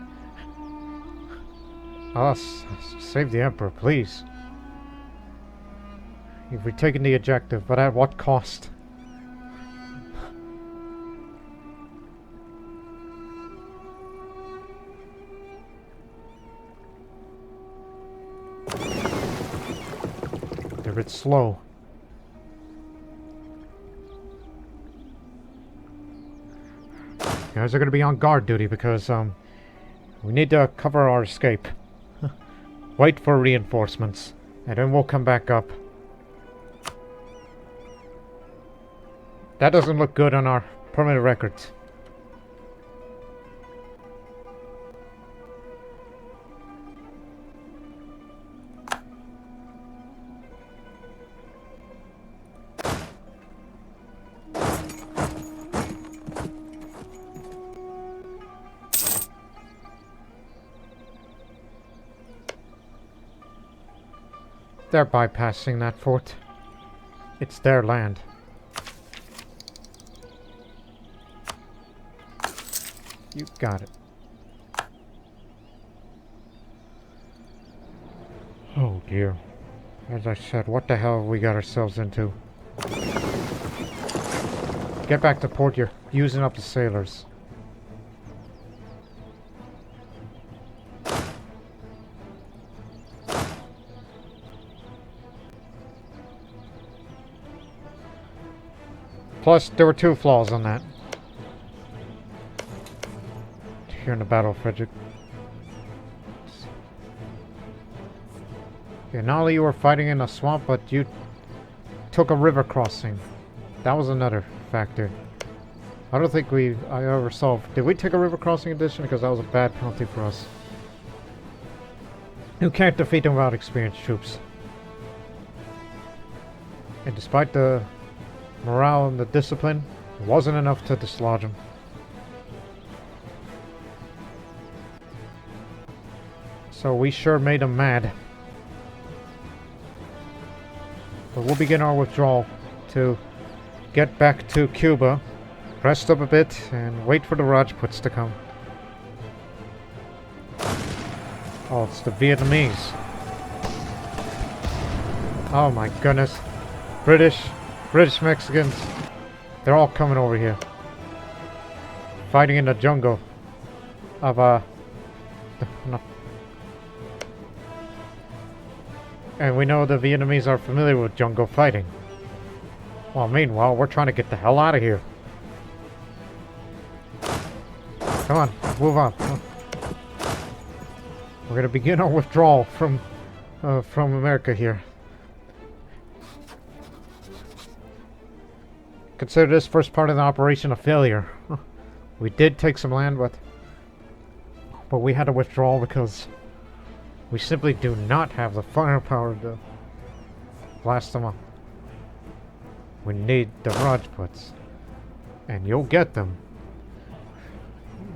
save the Emperor, please. If we've taken the objective, but at what cost? They're a bit slow. You guys are going to be on guard duty because we need to cover our escape. Wait for reinforcements, and then we'll come back up. That doesn't look good on our permanent records. They're bypassing that fort. It's their land. You got it. Oh dear. As I said, what the hell have we got ourselves into? Get back to port, you're using up the sailors. Plus, there were 2 flaws on that. Here in the Battle of Frederick. Okay, not only you were fighting in a swamp, but you took a river crossing. That was another factor. I don't think I ever solved. Did we take a river crossing edition? Because that was a bad penalty for us. You can't defeat them without experienced troops. And despite the morale and the discipline, it wasn't enough to dislodge them. So we sure made them mad. But we'll begin our withdrawal to get back to Cuba, rest up a bit, and wait for the Rajputs to come. Oh, it's the Vietnamese. Oh my goodness. British Mexicans. They're all coming over here. Fighting in the jungle of, no. And we know the Vietnamese are familiar with jungle fighting. Well, meanwhile, we're trying to get the hell out of here. Come on, move on. We're gonna begin our withdrawal from America here. Consider this first part of the operation a failure. We did take some land, but we had to withdraw because we simply do not have the firepower to blast them up. We need the Rajputs, and you'll get them.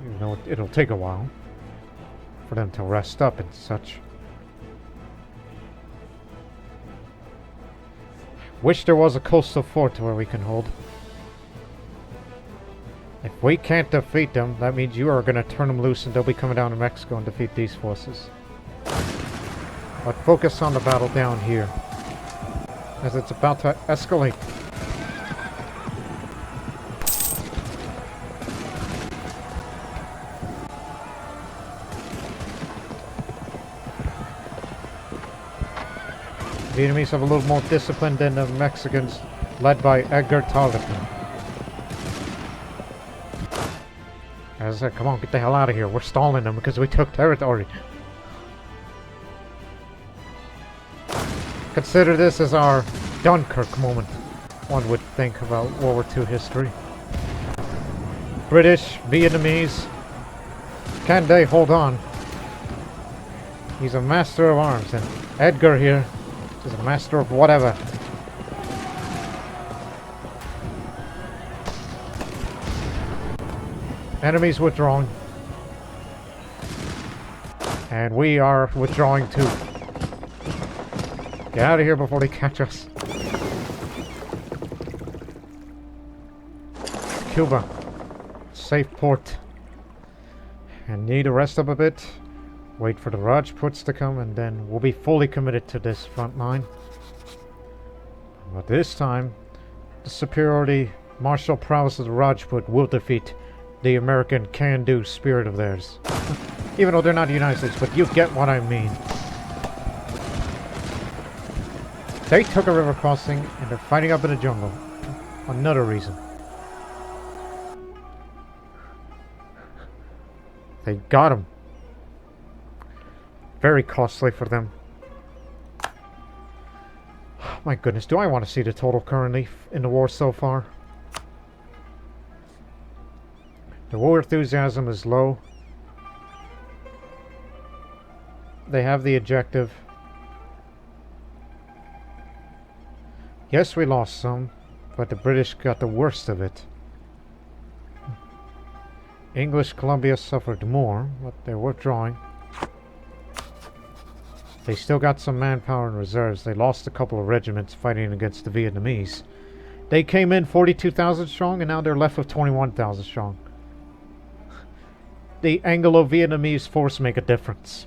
You know, it'll take a while for them to rest up and such. Wish there was a coastal fort where we can hold. If we can't defeat them, that means you are going to turn them loose and they'll be coming down to Mexico and defeat these forces. But focus on the battle down here, as it's about to escalate. The Vietnamese have a little more discipline than the Mexicans, led by Edgar Tarleton. As I said, come on, get the hell out of here. We're stalling them because we took territory. Consider this as our Dunkirk moment, one would think about World War II history. British, Vietnamese, can they hold on? He's a master of arms, and Edgar here is a master of whatever. Enemies withdrawing. And we are withdrawing too. Get out of here before they catch us. Cuba. Safe port. And need to rest up a bit. Wait for the Rajputs to come, and then we'll be fully committed to this front line. But this time, the superiority, martial prowess of the Rajput will defeat the American can-do spirit of theirs. Even though they're not the United States, but you get what I mean. They took a river crossing, and they're fighting up in the jungle. Another reason. They got him. Very costly for them. My goodness, do I want to see the total currently in the war so far? The war enthusiasm is low. They have the objective. Yes, we lost some, but the British got the worst of it. English Columbia suffered more, but they're withdrawing. They still got some manpower and reserves. They lost a couple of regiments fighting against the Vietnamese. They came in 42,000 strong, and now they're left with 21,000 strong. The Anglo-Vietnamese force make a difference.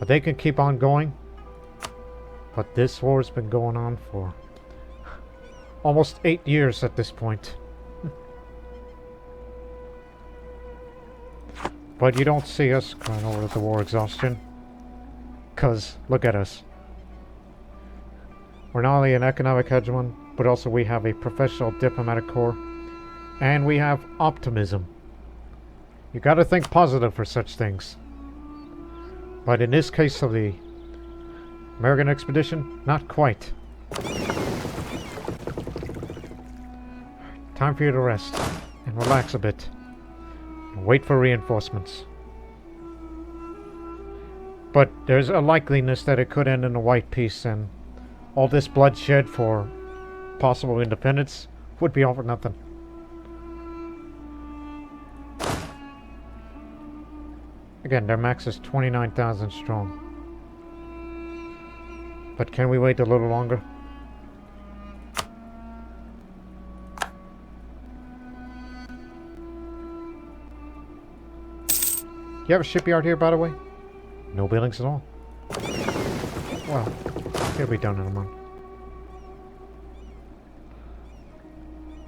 But they can keep on going. But this war's been going on for almost 8 years at this point. But you don't see us going over the war exhaustion. 'Cause, look at us. We're not only an economic hegemon, but also we have a professional diplomatic corps. And we have optimism. You gotta think positive for such things. But in this case of the American expedition, not quite. time for you to rest and relax a bit and wait for reinforcements. But there's a likeliness that it could end in a white peace, and all this bloodshed for possible independence would be all for nothing. Again, their max is 29,000 strong. But can we wait a little longer? You have a shipyard here, by the way? No buildings at all. Well, it'll be done in a month.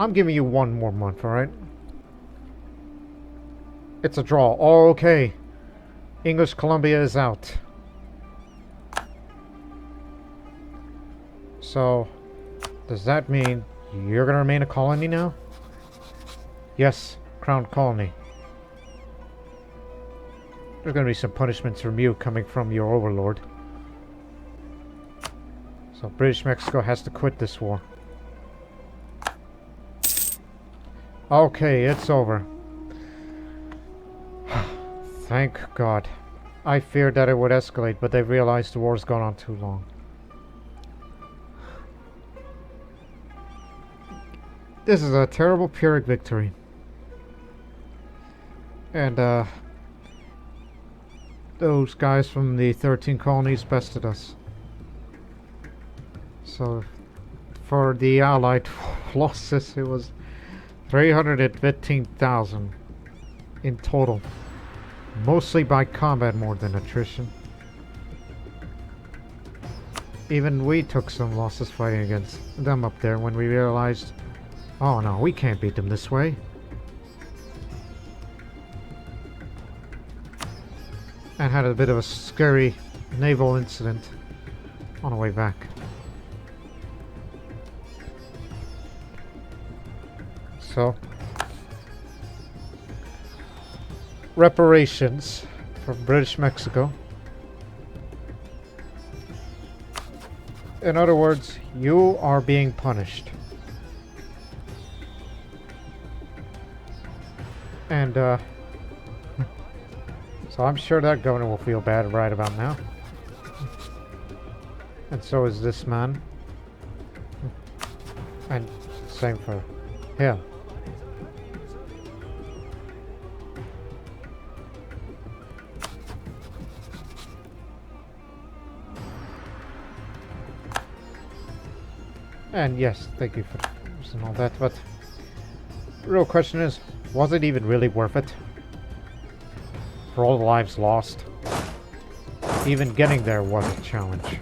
I'm giving you one more month, alright? It's a draw. Oh, okay. English Columbia is out. So, does that mean you're gonna remain a colony now? Yes, crown colony. There's gonna be some punishments from you coming from your overlord. So British Mexico has to quit this war. Okay, it's over. Thank God. I feared that it would escalate, but they realized the war's gone on too long. This is a terrible Pyrrhic victory. And, those guys from the 13 colonies bested us. So, for the Allied losses, it was 315,000 in total. Mostly by combat more than attrition. Even we took some losses fighting against them up there when we realized, oh no, we can't beat them this way. And had a bit of a scary naval incident on the way back. So, reparations from British Mexico. In other words, you are being punished. And, so I'm sure that governor will feel bad right about now. And so is this man. And same for him. And yes, thank you for and all that, but the real question is, was it even really worth it? For all the lives lost? Even getting there was a challenge.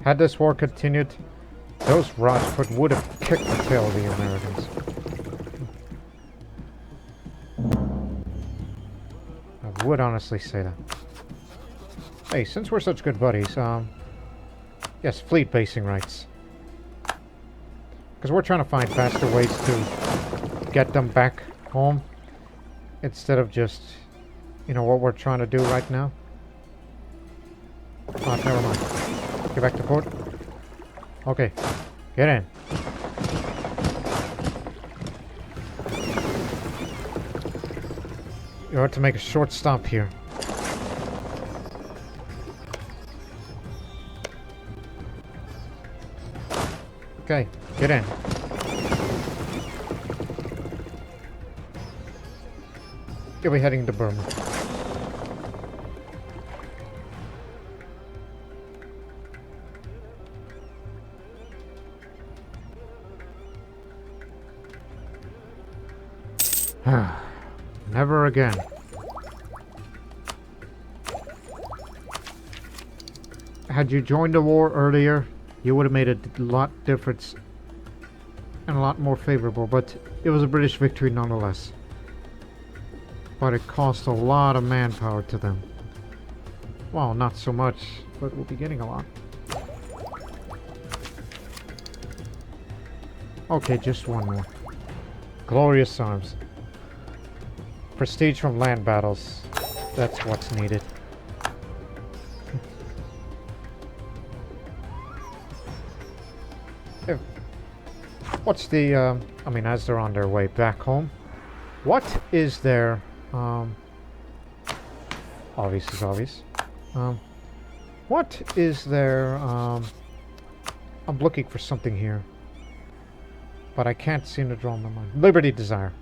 Had this war continued, those Rajput would have kicked the tail of the Americans. I would honestly say that. Hey, since we're such good buddies, yes, fleet basing rights. Because we're trying to find faster ways to get them back home, instead of just, you know, what we're trying to do right now. Oh, never mind. Get back to port. Okay, get in. You have to make a short stop here. Okay, get in. You'll be heading to Burma. Never again. Had you joined the war earlier, you would have made a lot difference and a lot more favorable, but it was a British victory nonetheless. But it cost a lot of manpower to them. Well, not so much, but we'll be getting a lot. Okay, just one more. Glorious arms. prestige from land battles. That's what's needed. What's the, I mean, as they're on their way back home, what is their, obvious is obvious. What is their, I'm looking for something here, but I can't seem to draw my mind. Liberty Desire.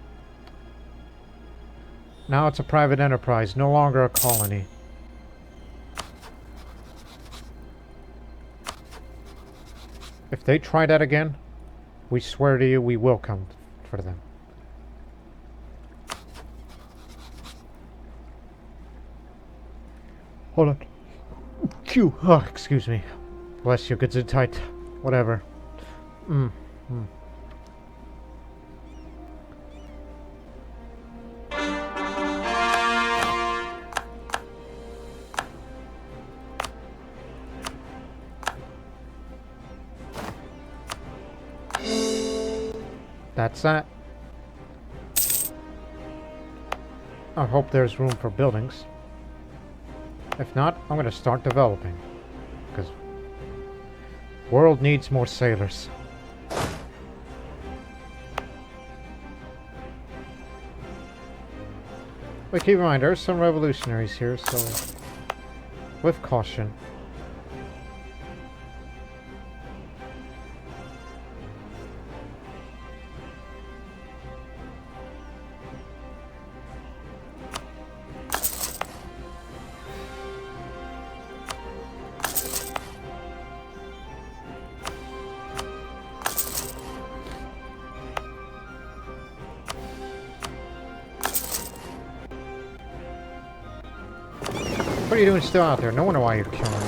Now it's a private enterprise, no longer a colony. If they try that again, we swear to you, we will come for them. Hold on. Q. Oh, excuse me. Bless you, good and tight. Whatever. That's that. I hope there's room for buildings. If not, I'm going to start developing. Because world needs more sailors. But keep in mind, there's some revolutionaries here, so with caution. What are you doing still out there? No wonder why you're killing me.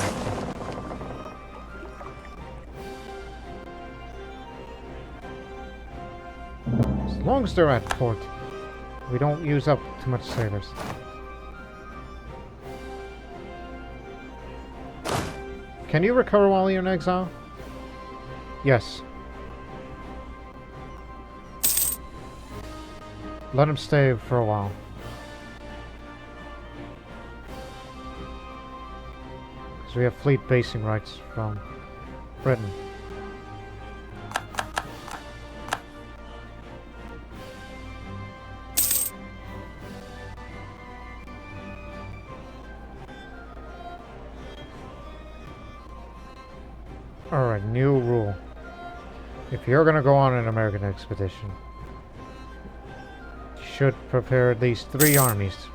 As long as they're at port, we don't use up too much sailors. Can you recover while you're in exile? Yes. Let him stay for a while. So we have fleet basing rights from Britain. Alright, new rule. If you're gonna go on an American expedition, you should prepare at least 3 armies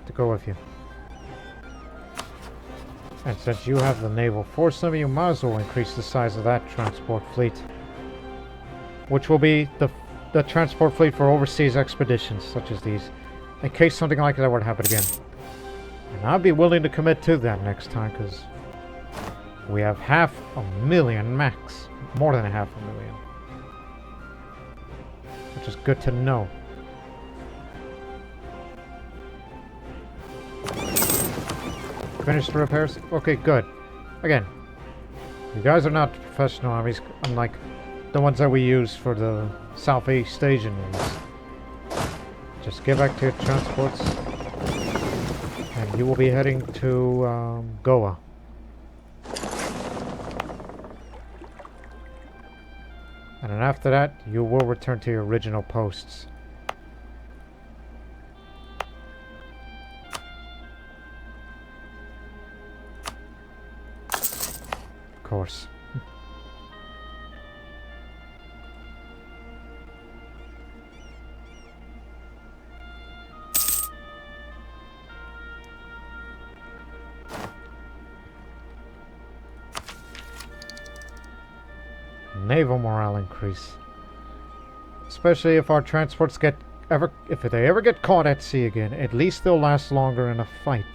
to go with you. And since you have the naval force of you, might as well increase the size of that transport fleet. Which will be the transport fleet for overseas expeditions such as these. In case something like that would happen again. And I'd be willing to commit to that next time, because we have 500,000 max. More than 500,000. Which is good to know. Finished the repairs? Okay, good. Again, you guys are not professional armies, unlike the ones that we use for the Southeast Asian ones. Just get back to your transports, and you will be heading to Goa. And then after that, you will return to your original posts. Of course. Naval morale increase. Especially if our transports if they ever get caught at sea again, at least they'll last longer in a fight.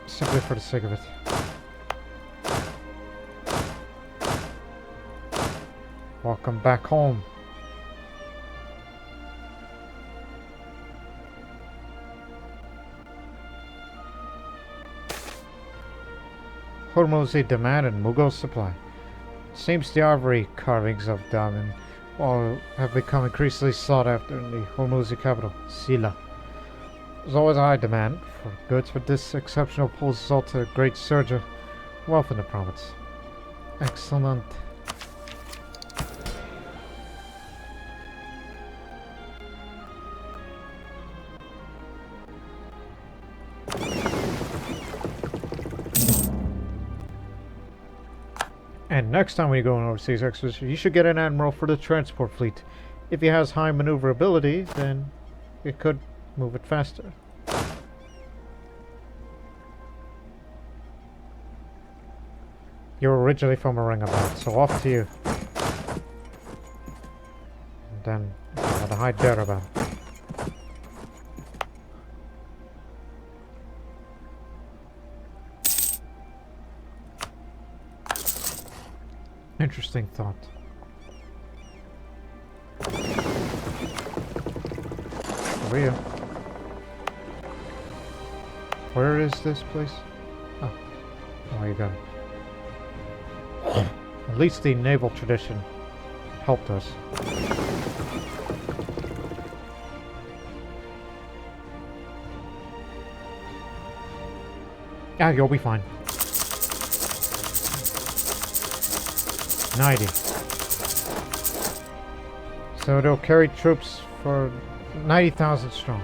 Simply for the sake of it. Welcome back home. Hormuzi demand and Mughal supply. Seems the ivory carvings of Daman have become increasingly sought after in the Hormuzi capital, Silla. There's always a high demand for goods, but this exceptional pull has resulted in a great surge of wealth in the province. Excellent. And next time when you go on overseas expedition, you should get an admiral for the transport fleet. If he has high maneuverability, then it could move it faster. You're originally from Aurangabad, so off to you. And then the Hyderabad. Interesting thought. Korea. Where is this place? Oh, you got it. At least the naval tradition helped us. Yeah, you'll be fine. 90. So they'll carry troops for 90,000 strong.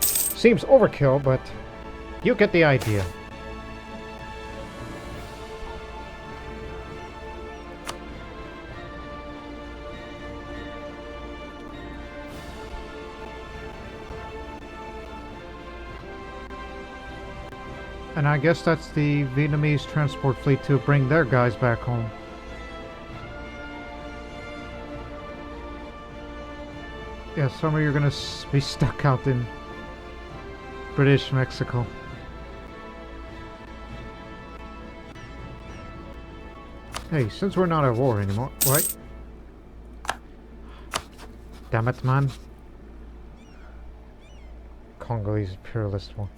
Seems overkill, but you get the idea. And I guess that's the Vietnamese transport fleet to bring their guys back home. Yeah, some of you are gonna be stuck out in British Mexico. Hey, since we're not at war anymore, right? Damn it, man. Congolese imperialist one.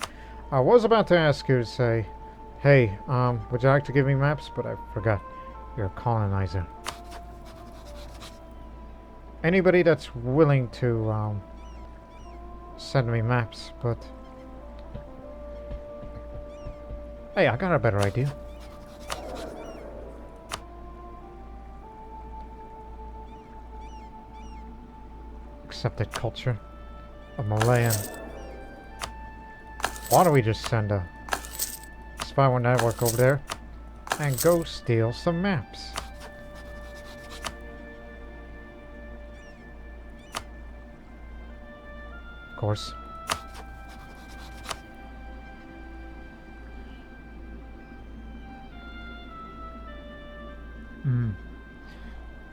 I was about to ask you to say, hey, would you like to give me maps? But I forgot. You're a colonizer. Anybody that's willing to send me maps, but hey, I got a better idea. Accepted culture, a Malayan. Why don't we just send a spyware network over there and go steal some maps? Of course.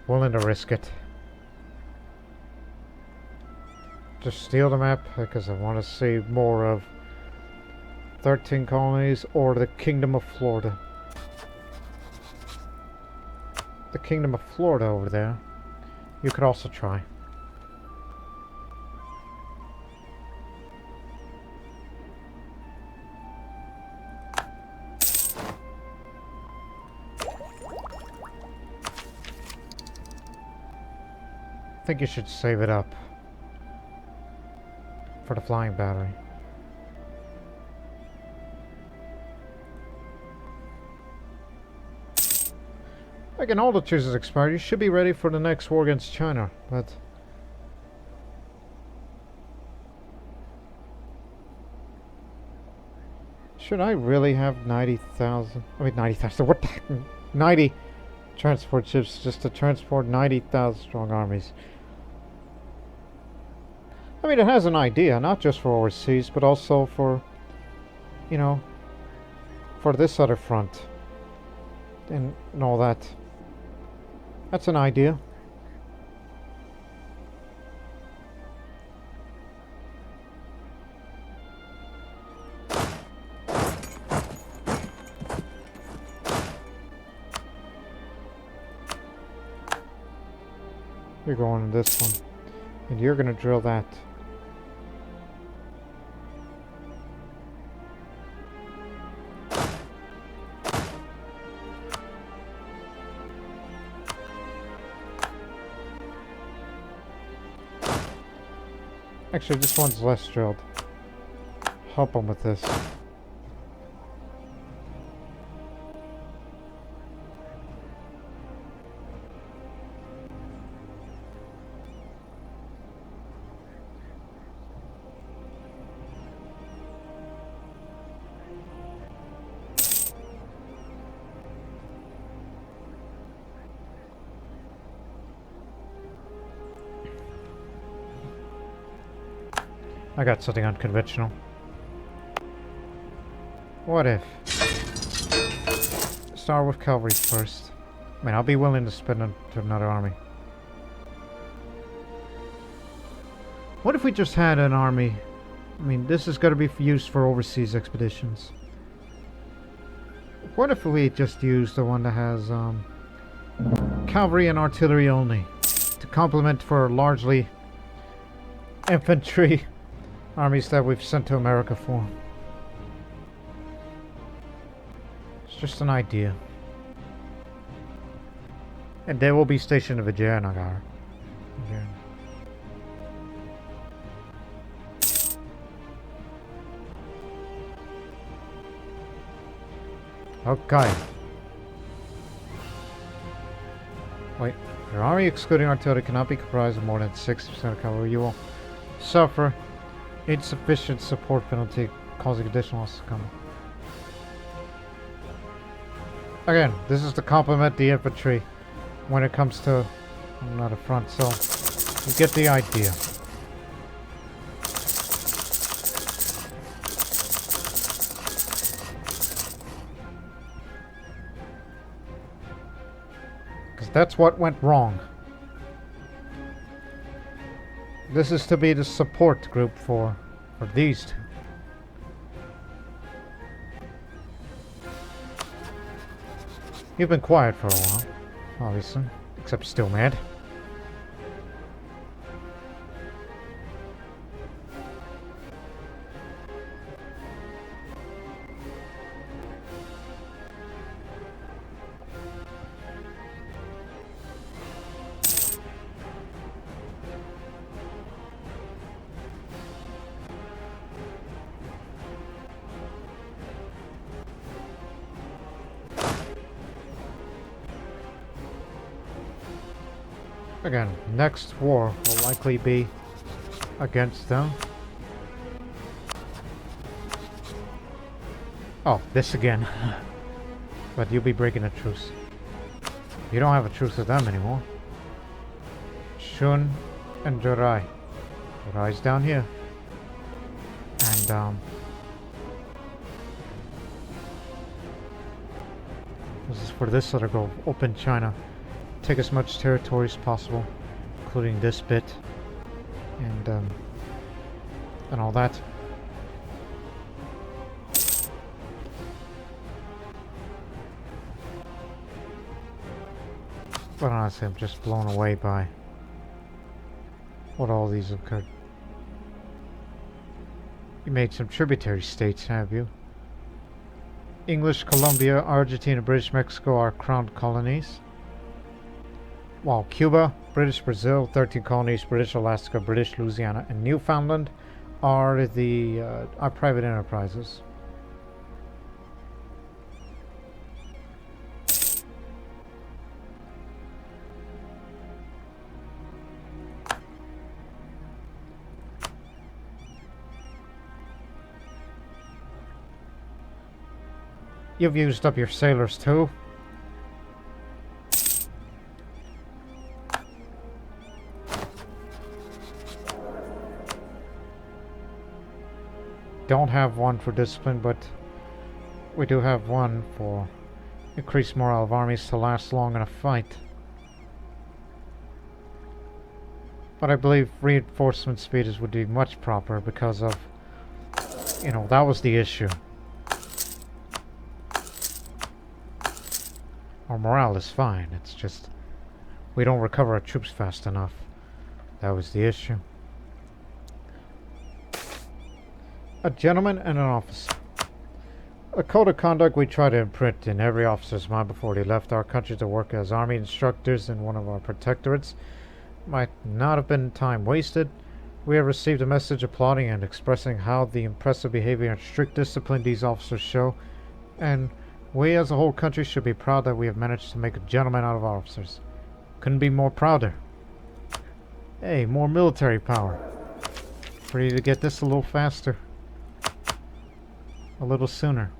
Willing to risk it. Just steal the map because I want to see more of 13 colonies or the Kingdom of Florida. The Kingdom of Florida over there, you could also try. I think you should save it up for the flying battery. Again, all the choices expired. You should be ready for the next war against China, but should I really have 90,000? I mean, 90,000. What the heck? 90 transport ships just to transport 90,000 strong armies. I mean, it has an idea, not just for overseas, but also for, you know, for this other front and all that. That's an idea. You're going in this one. And you're gonna drill that. Actually, this one's less drilled. Help them with this. I got something unconventional. What if? Start with cavalry first. I mean, I'll be willing to spend to another army. What if we just had an army? I mean, this is going to be used for overseas expeditions. What if we just use the one that has cavalry and artillery only to complement for largely infantry armies that we've sent to America for? It's just an idea. And they will be stationed in Vijayanagar. Okay. Wait. Your army excluding artillery cannot be comprised of more than 60% of cavalry. You will suffer insufficient support penalty, causing additional loss to come. Again, this is to complement the infantry when it comes to another front, so you get the idea. Because that's what went wrong. This is to be the support group for these two. You've been quiet for a while, obviously, except still mad. Again, next war will likely be against them. Oh, this again. But you'll be breaking a truce. You don't have a truce with them anymore. Shun and Jorai. Jorai's down here. And, this is for this other goal. Open China. Take as much territory as possible, including this bit, and all that. But honestly, I'm just blown away by what all these occurred. You made some tributary states, have you? English, Colombia, Argentina, British Mexico are crowned colonies. While Cuba, British Brazil, 13 colonies, British Alaska, British Louisiana, and Newfoundland are private enterprises. You've used up your sailors too. Don't have one for discipline, but we do have one for increased morale of armies to last long in a fight. But I believe reinforcement speed would be much proper because of, you know, that was the issue. Our morale is fine, it's just we don't recover our troops fast enough. That was the issue. A gentleman and an officer. A code of conduct we try to imprint in every officer's mind before they left our country to work as army instructors in one of our protectorates might not have been time wasted. We have received a message applauding and expressing how the impressive behavior and strict discipline these officers show, and we as a whole country should be proud that we have managed to make a gentleman out of our officers. Couldn't be more prouder. Hey, more military power. Ready to get this a little faster. A little sooner.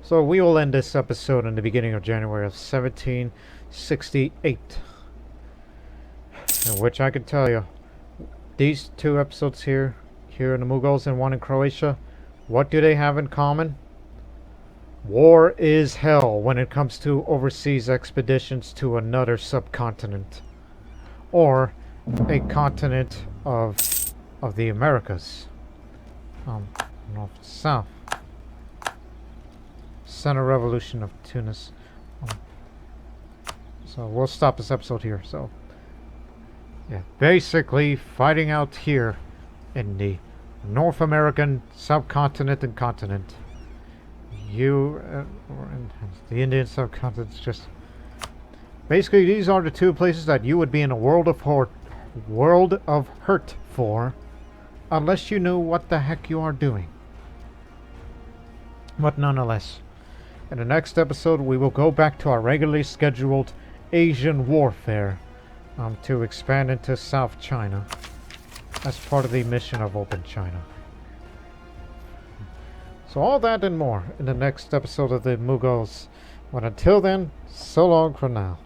So we will end this episode in the beginning of January of 1768. In which I can tell you, these two episodes here in the Mughals and one in Croatia, what do they have in common? War is hell when it comes to overseas expeditions to another subcontinent. Or a continent of the Americas. North, south. Center Revolution of Tunis. So we'll stop this episode here. So, yeah, basically fighting out here in the North American subcontinent and continent. The Indian subcontinent is just basically these are the two places that you would be in a world of hurt for, unless you knew what the heck you are doing. But nonetheless, in the next episode we will go back to our regularly scheduled Asian warfare to expand into South China as part of the mission of Open China. So all that and more in the next episode of the Mughals. But until then, so long for now.